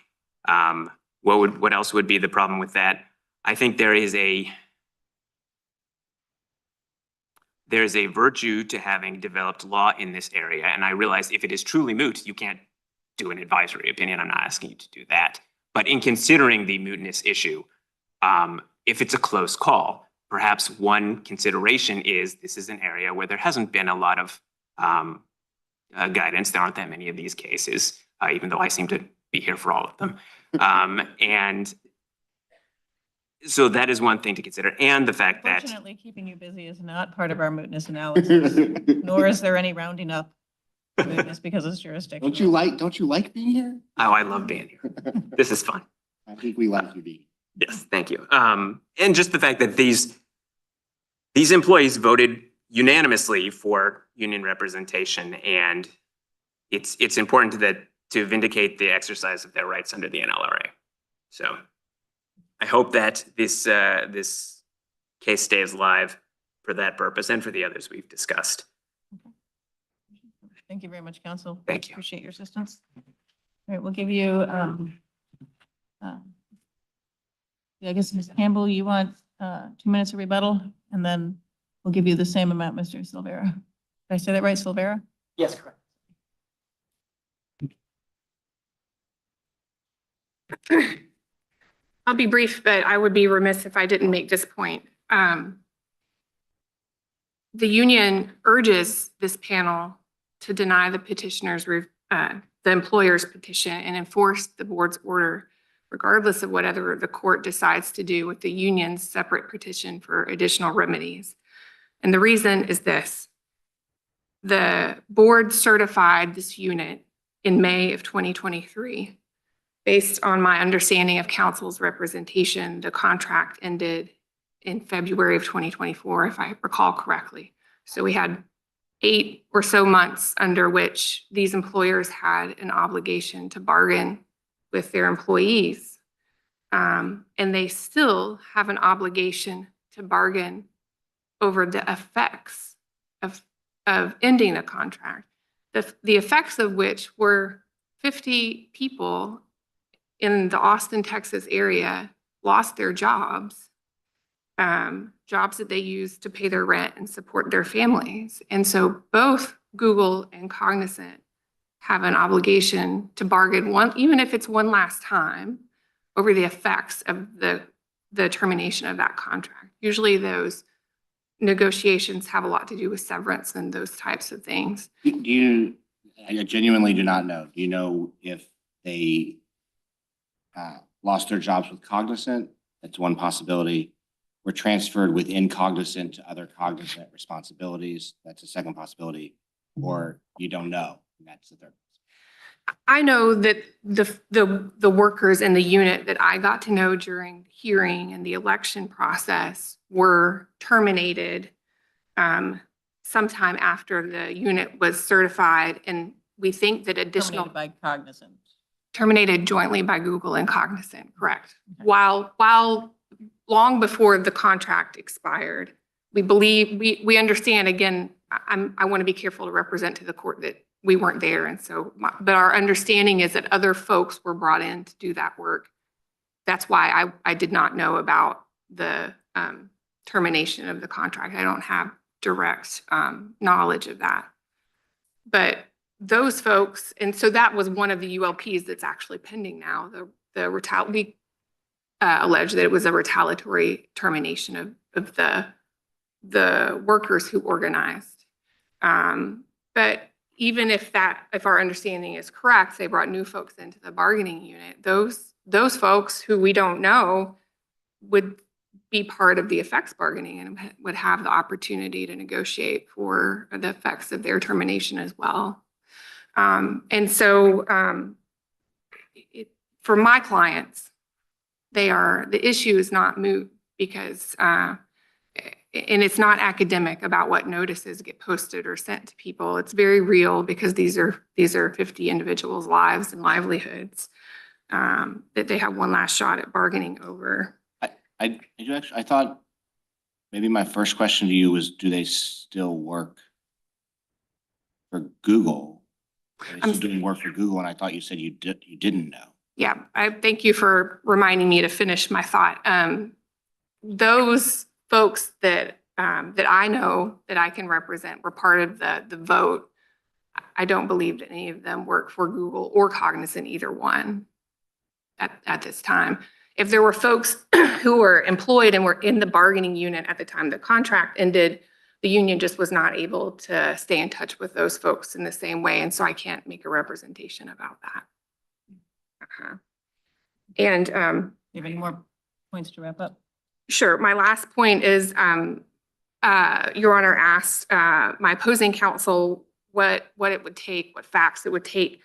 what else would be the problem with that? I think there's a virtue to having developed law in this area. And I realize if it is truly moot, you can't do an advisory opinion. I'm not asking you to do that. But in considering the mootness issue, if it's a close call, perhaps one consideration is this is an area where there hasn't been a lot of guidance. There aren't that many of these cases, even though I seem to be here for all of them. And so that is one thing to consider. And the fact that— Fortunately, keeping you busy is not part of our mootness analysis, nor is there any rounding up mootness because it's jurisdictional. Don't you like being here? Oh, I love being here. This is fun. I think we like you being here. Yes, thank you. And just the fact that these employees voted unanimously for union representation, and it's important to vindicate the exercise of their rights under the NLRA. So I hope that this case stays live for that purpose and for the others we've discussed. Thank you very much, counsel. Thank you. Appreciate your assistance. All right, we'll give you, I guess, Ms. Campbell, you want 2 minutes of rebuttal, and then we'll give you the same amount, Mr. Silvera. Did I say that right, Silvera? Yes, correct. I'll be brief, but I would be remiss if I didn't make this point. The union urges this panel to deny the the employer's petition and enforce the board's order, regardless of whatever the court decides to do with the union's separate petition for additional remedies. And the reason is this: the board certified this unit in May of 2023. Based on my understanding of counsel's representation, the contract ended in February of 2024, if I recall correctly. So we had 8 or so months under which these employers had an obligation to bargain with their employees. And they still have an obligation to bargain over the effects of ending the contract. The effects of which were 50 people in the Austin, Texas area lost their jobs, jobs that they used to pay their rent and support their families. And so both Google and Cognizant have an obligation to bargain even if it's one last time, over the effects of the termination of that contract. Usually those negotiations have a lot to do with severance and those types of things. I genuinely do not know. Do you know if they lost their jobs with Cognizant? That's one possibility. Were transferred within Cognizant to other Cognizant responsibilities? That's a second possibility. Or you don't know. That's the third. I know that the workers in the unit that I got to know during hearing and the election process were terminated sometime after the unit was certified, and we think that additional— Terminated by Cognizant. Terminated jointly by Google and Cognizant, correct. Okay. While long before the contract expired, we believe, we understand, again, I want to be careful to represent to the court that we weren't there. And so, but our understanding is that other folks were brought in to do that work. That's why I did not know about the termination of the contract. I don't have direct knowledge of that. But those folks, and so that was one of the ULPs that's actually pending now. We allege that it was a retaliatory termination of the workers who organized. But even if our understanding is correct, they brought new folks into the bargaining unit. Those folks who we don't know would be part of the effects bargaining and would have the opportunity to negotiate for the effects of their termination as well. And so for my clients, the issue is not moot because And it's not academic about what notices get posted or sent to people. It's very real because these are 50 individuals' lives and livelihoods that they have one last shot at bargaining over. I do actually, I thought maybe my first question to you was, do they still work for Google? Are they still doing work for Google? And I thought you said you didn't know. Yeah, I thank you for reminding me to finish my thought. Those folks that I know that I can represent were part of the vote. I don't believe that any of them work for Google or Cognizant, either one at this time. If there were folks who were employed and were in the bargaining unit at the time the contract ended, the union just was not able to stay in touch with those folks in the same way. And so I can't make a representation about that. And You have any more points to wrap up? sure, my last point is, Your Honor asked my opposing counsel what it would take, what facts it would take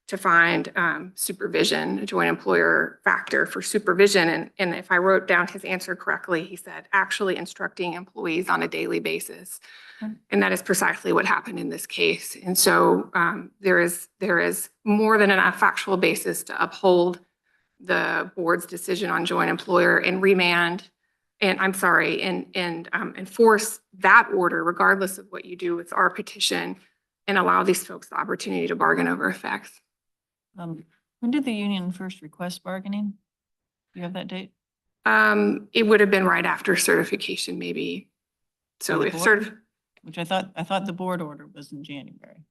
to find supervision, a joint employer factor for supervision. And if I wrote down his answer correctly, he said, actually instructing employees on a daily basis. And that is precisely what happened in this case. And so there is more than enough factual basis to uphold the board's decision on joint employer and remand, and enforce that order regardless of what you do with our petition, and allow these folks the opportunity to bargain over effects. When did the union first request bargaining? Do you have that date? It would have been right after certification, maybe. So For the if board? Which I thought the board order was in January.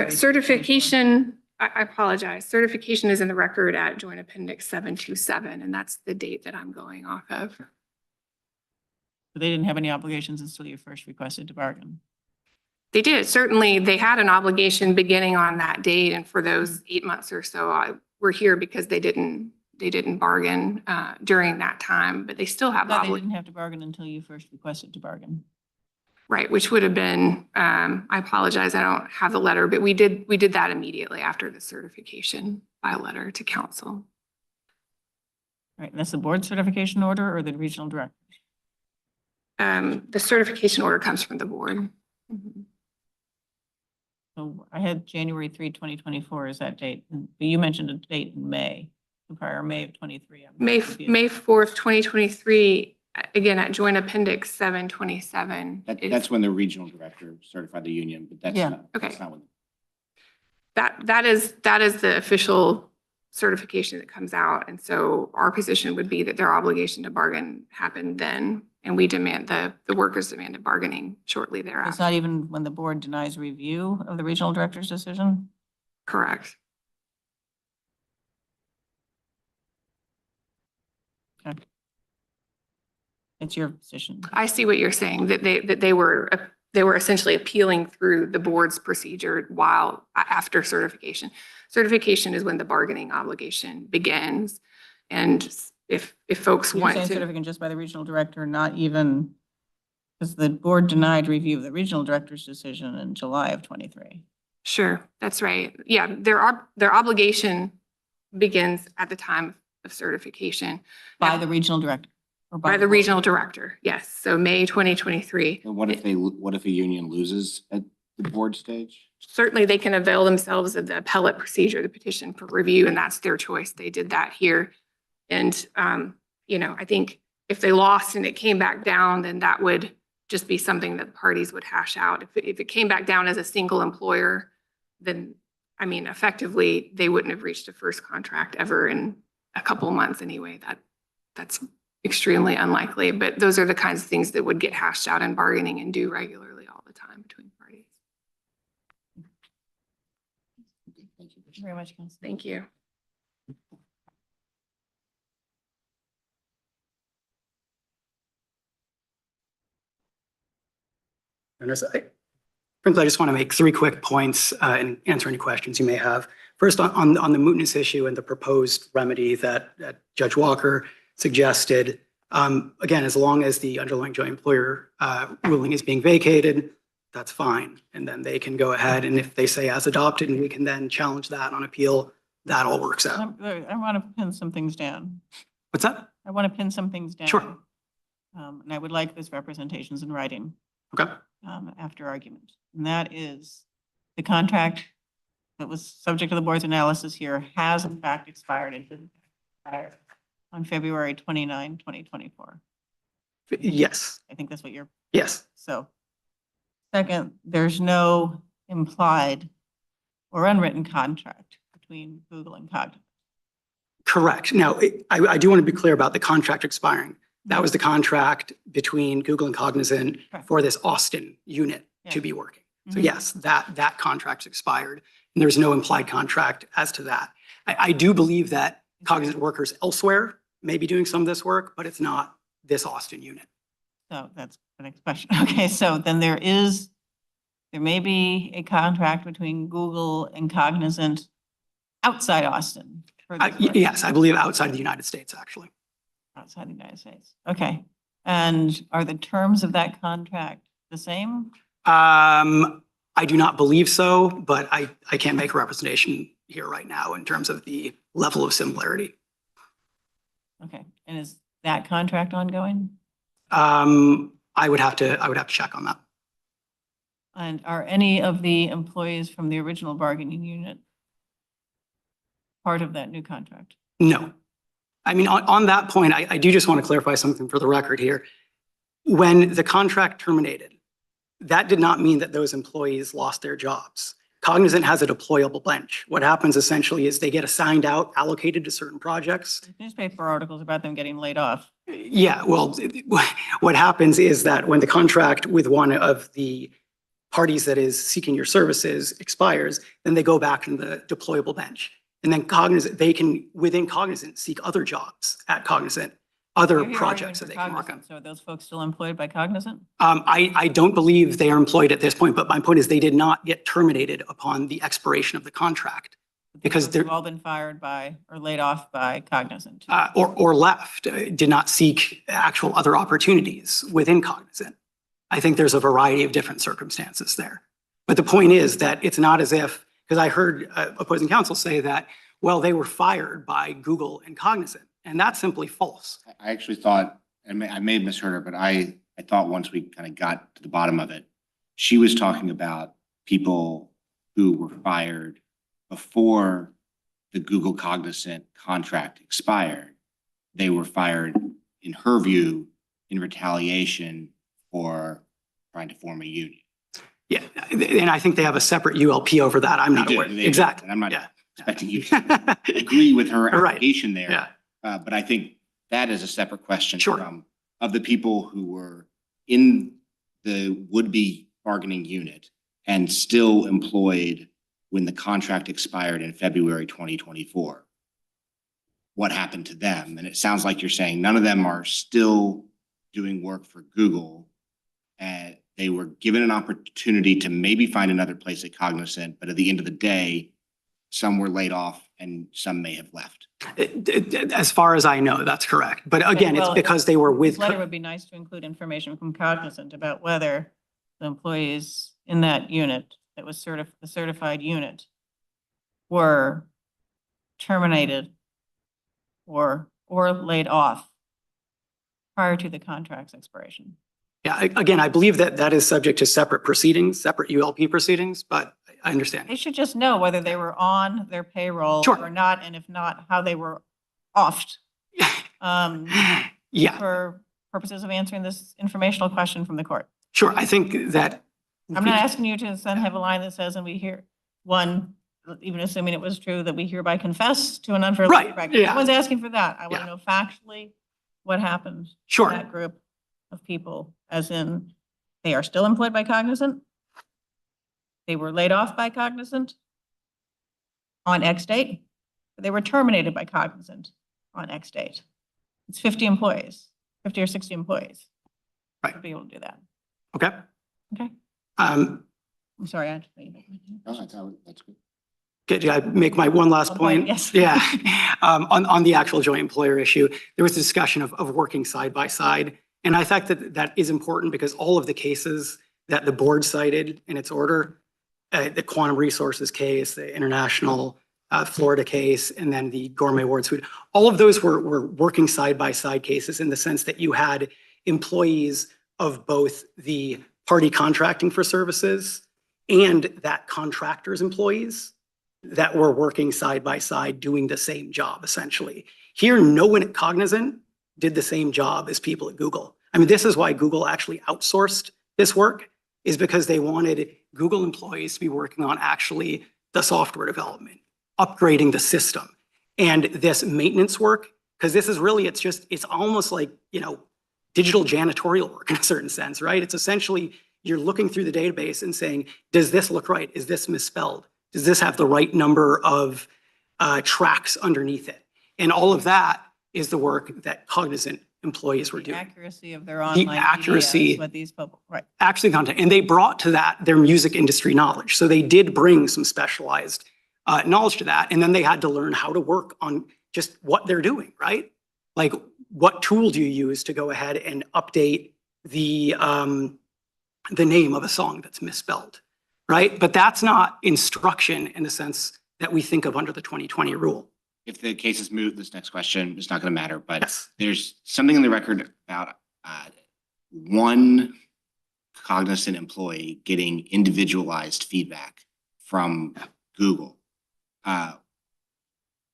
certification, I apologize. Certification is in the record at Joint Appendix 727, and that's the date that I'm going off of. But they didn't have any obligations until you first requested to bargain. They did. Certainly, they had an obligation beginning on that date, and for those 8 months or so, we're here because they didn't bargain during that time, but they still have They didn't have to bargain until you first requested to bargain. Right, which would have been, I apologize, I don't have the letter, but we did that immediately after the certification by letter to council. Right, and that's the board certification order or the regional director? The certification order comes from the board. So I had January 3, 2024 is that date, but you mentioned a date in May, the prior May of 23. May 4th, 2023, again, at Joint Appendix 727. That's when the regional director certified the union, but that's Yeah. not. Okay. That's not when. That is the official certification that comes out. And so our position would be that their obligation to bargain happened then. And we demand, the workers demanded bargaining shortly It's thereafter. not even when the board denies review of the regional director's decision? Correct. Okay. It's your position. I see what you're saying, that they were essentially appealing through the board's procedure while after certification. Certification is when the bargaining obligation begins. And if folks You're want saying to, certification just by the regional director, not even, because the board denied review of the regional director's decision in July of 23. sure, that's right. Yeah, their obligation begins at the time of certification. By the regional director? Or By the board? regional director, yes. So May 2023. And what if a union loses at the board stage? Certainly, they can avail themselves of the appellate procedure, the petition for review, and that's their choice. They did that here. And, I think if they lost and it came back down, then that would just be something that the parties would hash out. If it came back down as a single employer, then, effectively, they wouldn't have reached a first contract ever in a couple of months anyway. That's extremely unlikely, but those are the kinds of things that would get hashed out in bargaining and do regularly all the time between parties. Thank you very much, Council. Thank you. Frankly, I just want to make 3 quick points and answer any questions you may have. First, on the mootness issue and the proposed remedy that Judge Walker suggested. Again, as long as the underlying joint employer ruling is being vacated, that's fine. And then they can go ahead, and if they say as adopted, and we can then challenge that on appeal, that all works out. I want to pin some things down. What's that? I want to pin some things down. Sure. And I would like those representations in writing Okay. after argument. And that is the contract that was subject to the board's analysis here has in fact expired. It did expire on February 29, 2024. Yes, I think that's what you're, yes, so. Second, there's no implied or unwritten contract between Google and Cognizant. correct. Now, I do want to be clear about the contract expiring. That was the contract between Google and Cognizant Correct. for this Austin unit to Yeah. be working. So Mhm. yes, that contract's expired, and there's no implied contract as to that. I do believe that Cognizant workers elsewhere may be doing some of this work, but it's not this Austin unit. So that's the next question. Okay, so then there may be a contract between Google and Cognizant outside Austin. for this work. Yes, I believe outside of the United States, actually. Outside the United States. Okay. And are the terms of that contract the same? I do not believe so, but I can't make a representation here right now in terms of the level of similarity. Okay. And is that contract ongoing? I would have to check on that. And are any of the employees from the original bargaining unit part of that new contract? No. I mean, on that point, I do just want to clarify something for the record here. When the contract terminated, that did not mean that those employees lost their jobs. Cognizant has a deployable bench. What happens essentially is they get assigned out, allocated to certain projects. Newspaper articles about them getting laid off. Yeah, well, what happens is that when the contract with one of the parties that is seeking your services expires, then they go back in the deployable bench. And then Cognizant, they can, within Cognizant, seek other jobs at Cognizant, other You're here projects that arguing they for can work on. Cognizant, So are those folks still employed by Cognizant? I don't believe they are employed at this point, but my point is they did not get terminated upon the expiration of the contract because They've they're, all been fired by or laid off by Cognizant. or left, did not seek actual other opportunities within Cognizant. I think there's a variety of different circumstances there. But the point is that it's not as if, because I heard opposing counsel say that, well, they were fired by Google and Cognizant, and that's simply false. I actually thought, and I may have misheard her, but I thought once we kind of got to the bottom of it, she was talking about people who were fired before the Google Cognizant contract expired. They were fired, in her view, in retaliation for trying to form a union. Yeah, and I think they have a separate ULP over that. I'm not They do, aware. they do. Exactly. And I'm not Yeah. expecting you to agree with her Right. application there. Yeah. But I think that is a separate question. Sure. From, of the people who were in the would-be bargaining unit and still employed when the contract expired in February 2024. What happened to them? And it sounds like you're saying none of them are still doing work for Google. And they were given an opportunity to maybe find another place at Cognizant, but at the end of the day, some were laid off and some may have left. As far as I know, that's correct. But again, it's well, because they were with. This letter would be nice to include information from Cognizant about whether the employees in that unit that was the certified unit were terminated or laid off prior to the contract's expiration. Yeah, again, I believe that that is subject to separate proceedings, separate ULP proceedings, but I understand. They should just know whether they were on their payroll Sure. or not, and if not, how they were offed. Yeah, For purposes of answering this informational question from the court. sure. I think that. I'm not asking you to then have a line that says, and we hear, one, even assuming it was true, that we hereby confess to an unfair labor Right, practice. yeah. No one's asking for that. I want Yeah. to know factually what happened to Sure. that group of people, as in, they are still employed by Cognizant? They were laid off by Cognizant on X date? They were terminated by Cognizant on X date. It's 50 employees, 50 or 60 employees. Right. To be able to do that. Okay. Okay. Um, I'm sorry. No, that's good. Did I make my one last One point, point? yes. Yeah. On the actual joint employer issue, there was a discussion of working side by side. And I think that that is important because all of the cases that the board cited in its order, the Quantum Resources case, the International Florida case, and then the Gourmet Awards food, all of those were working side by side cases in the sense that you had employees of both the party contracting for services and that contractor's employees that were working side by side doing the same job, essentially. Here, no one at Cognizant did the same job as people at Google. I mean, this is why Google actually outsourced this work, is because they wanted Google employees to be working on actually the software development, upgrading the system. And this maintenance work, because this is really, it's almost like, digital janitorial work in a certain sense, right? It's essentially, you're looking through the database and saying, does this look right? Is this misspelled? Does this have the right number of tracks underneath it? And all of that is the work that Cognizant employees were doing. The accuracy of their online media accuracy, is what these people, right. Actually content. And they brought to that their music industry knowledge. So they did bring some specialized knowledge to that. And then they had to learn how to work on just what they're doing, right? Like, what tool do you use to go ahead and update the name of a song that's misspelled, right? But that's not instruction in the sense that we think of under the 2020 rule. If the case is moved, this next question is not going to matter, but Yes. there's something in the record about one Cognizant employee getting individualized feedback from Google.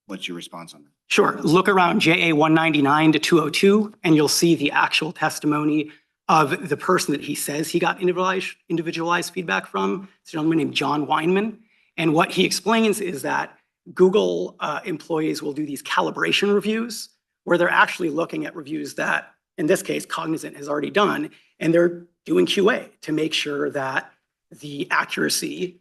What's your response on that? Sure. Look around JA 199 to 202, and you'll see the actual testimony of the person that he says he got individualized feedback from. It's a gentleman named John Weinman. And what he explains is that Google employees will do these calibration reviews where they're actually looking at reviews that, in this case, Cognizant has already done, and they're doing QA to make sure that the accuracy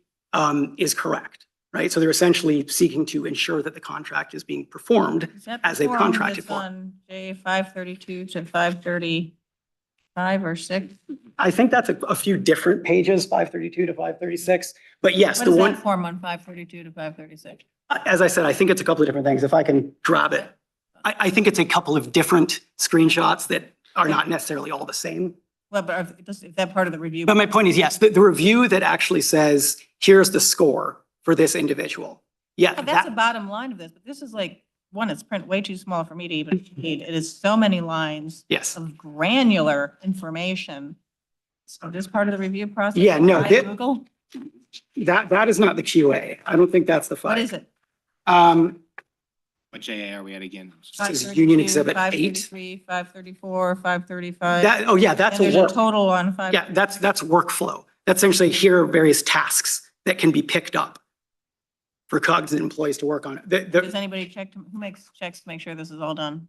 is correct. Right, so they're essentially seeking to ensure that the contract is being performed as they've contracted for. On J 532 to 535 or 6. I think that's a few different pages, 532 to 536. But yes, What the is one, that form on 532 to 536? as I said, I think it's a couple of different things. If I can grab it, I think it's a couple of different screenshots that are not necessarily all the same. Well, but is that part of the review? But my point is, yes, the review that actually says, here's the score for this individual. Yeah, Yeah, that's the bottom line of this, but this is like, one, it's print way too small for me to even read. It is so many lines yes. of granular information. So this part of the review process? Yeah, no, by that- Google? That is not the QA. I don't think that's the fight. What is it? What JA are we at again? This is Union 532, Exhibit 8. 533, 534, 535. Oh yeah, that's And a there's work. a total on 5. Yeah, that's workflow. That's essentially here are various tasks that can be picked up for Cognizant employees to work on. Does anybody check, who makes checks to make sure this is all done?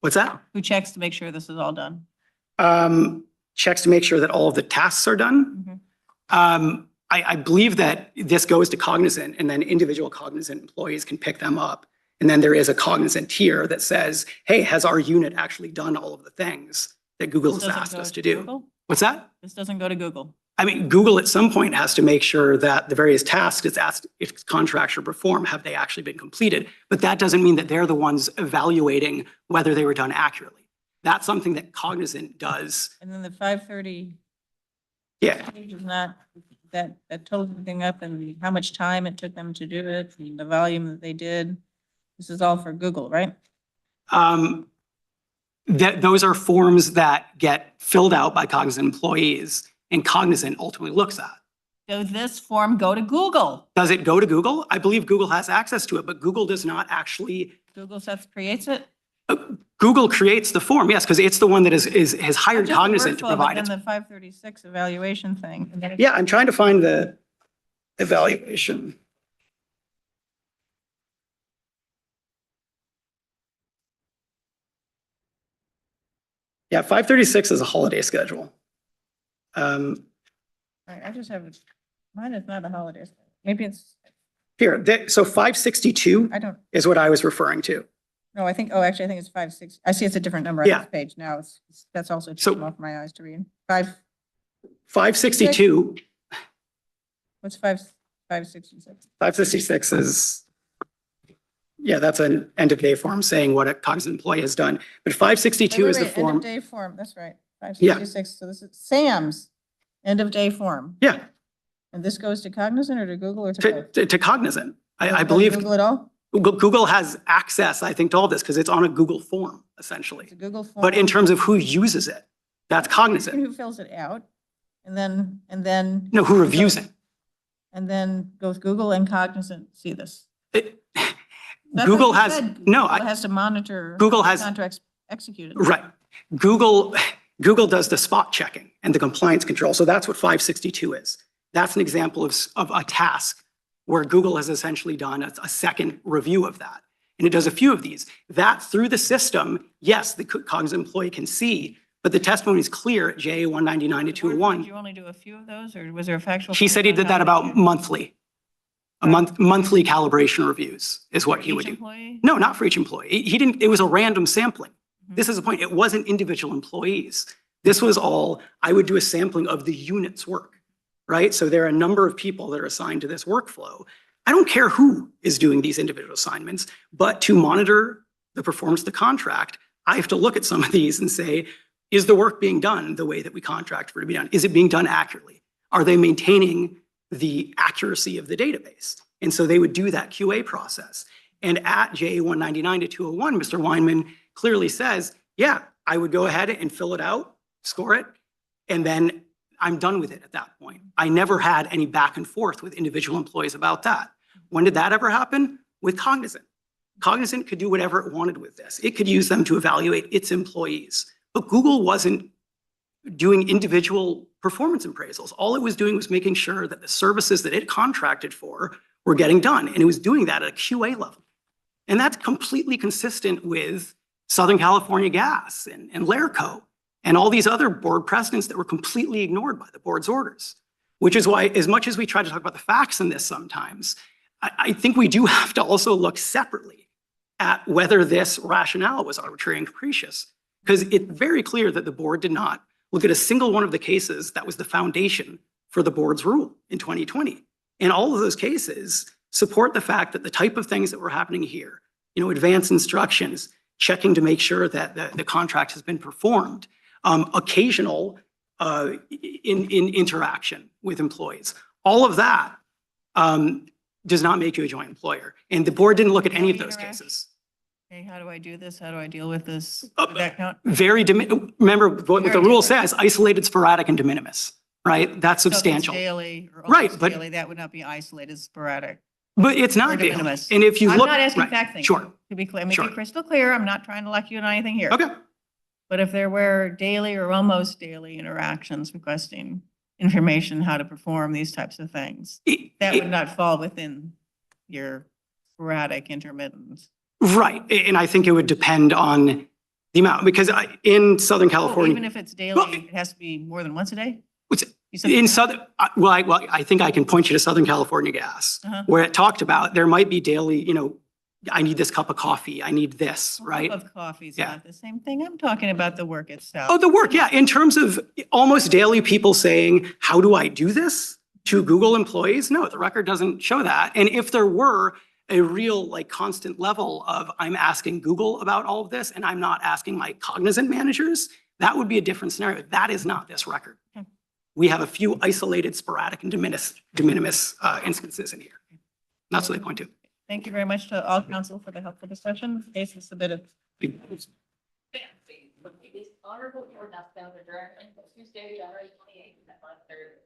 What's that? Who checks to make sure this is all done? Checks to make sure that all of the tasks are done. I believe that this goes to Cognizant, and then individual Cognizant employees can pick them up. And then there is a Cognizant tier that says, hey, has our unit actually done all of the things that Google This has doesn't asked go us to do? Google? What's that? This doesn't go to Google. I mean, Google at some point has to make sure that the various tasks it's asked its contractor to perform, have they actually been completed? But that doesn't mean that they're the ones evaluating whether they were done accurately. That's something that Cognizant does. And then the 530 Yeah, page is not, that totals everything up and how much time it took them to do it, and the volume that they did. This is all for Google, right? those are forms that get filled out by Cognizant employees and Cognizant ultimately looks at. Does this form go to Google? Does it go to Google? I believe Google has access to it, but Google does not actually. Google creates it? Google creates the form, yes, because it's the one that has hired Just the Cognizant to workflow, provide but it. then the 536 evaluation thing. and then it- Yeah, I'm trying to find the evaluation. Yeah, 536 is a holiday schedule. All right, I just have, mine is not a holiday. Maybe it's, Here, so 562 I don't, is what I was referring to. no, I think, oh, actually, I think it's 56. I see it's a different number on Yeah. this page now. That's also too So- small for my eyes to read. 562, What's 566? 566 is, yeah, that's an end of day form saying what a Cognizant employee has done. But 562 is the End of form. day form, that's right. 566, so this is Sam's end of day form. Yeah, And this goes to Cognizant or to Google or to both? to Cognizant. I Doesn't go to believe Google at all? Google has access, I think, to all this because it's on a Google form, essentially. It's a Google form. But in terms of who uses it, That's Cognizant. Who fills it out and then. No, who reviews it? And then goes Google and Cognizant see this. It- That's Google what you has, said. no, Google has to monitor. Google how has- Contracts executed. right. Google does the spot checking and the compliance control. So that's what 562 is. That's an example of a task where Google has essentially done a second review of that. And it does a few of these. That through the system, yes, the Cognizant employee can see, but the testimony is clear at JA 199 to Did 201. you only do a few of those or was there a factual? He said he did that about monthly. Monthly calibration reviews is what he would do. Employee? No, not for each employee. He didn't, it was a random sampling. Mhm. This is the point. It wasn't individual employees. This was all, I would do a sampling of the unit's work, right? So there are a number of people that are assigned to this workflow. I don't care who is doing these individual assignments, but to monitor the performance of the contract, I have to look at some of these and say, is the work being done the way that we contract for it to be done? Is it being done accurately? Are they maintaining the accuracy of the database? And so they would do that QA process. And at JA 199 to 201, Mr. Weinman clearly says, yeah, I would go ahead and fill it out, score it, and then I'm done with it at that point. I never had any back and forth with individual employees about that. When did that ever happen? With Cognizant. Cognizant could do whatever it wanted with this. It could use them to evaluate its employees. But Google wasn't doing individual performance appraisals. All it was doing was making sure that the services that it contracted for were getting done. And it was doing that at a QA level. And that's completely consistent with Southern California Gas and Lairco and all these other board precedents that were completely ignored by the board's orders. Which is why, as much as we try to talk about the facts in this sometimes, I think we do have to also look separately at whether this rationale was arbitrary and capricious. Because it's very clear that the board did not look at a single one of the cases that was the foundation for the board's rule in 2020. And all of those cases support the fact that the type of things that were happening here, advanced instructions, checking to make sure that the contract has been performed, occasional in interaction with employees, all of that does not make you a joint employer. And the board didn't look at any of those cases. Okay, how do I do this? How do I deal with this? Oh, Does that count? Remember what the rule says, isolated, sporadic, and de minimis, right? That's So if it's substantial. daily or Right, almost but- daily, that would not be isolated, sporadic. But it's Or not de daily. minimis. And if you I'm look. not asking right, fact things. Sure. To be clear, make Sure. it crystal clear, I'm not trying to lock you on anything here. Okay. But if there were daily or almost daily interactions requesting information, how to perform these types of things, that would not fall within your sporadic, intermittent. Right. And I think it would depend on the amount because in Southern Oh, California. even if it's daily, Well, it has to be more than once a day? What's- You said In more? Southern, I think I can point you to Southern California Gas, Uh-huh. where it talked about there might be daily, I need this cup of coffee, I need this, A right? cup of coffee is Yeah. not the same thing. I'm talking about the work itself. Oh, the work, yeah. In terms of almost daily people saying, how do I do this to Google employees? No, the record doesn't show that. And if there were a real constant level of I'm asking Google about all of this and I'm not asking my Cognizant managers, that would be a different scenario. That is not this record. Okay. We have a few isolated, sporadic, and de minimis instances in here. That's what they point to. Thank you very much to all council for the helpful discussion. Case is submitted. This honorable court has found adjourned until Tuesday, January 28th at 5:30.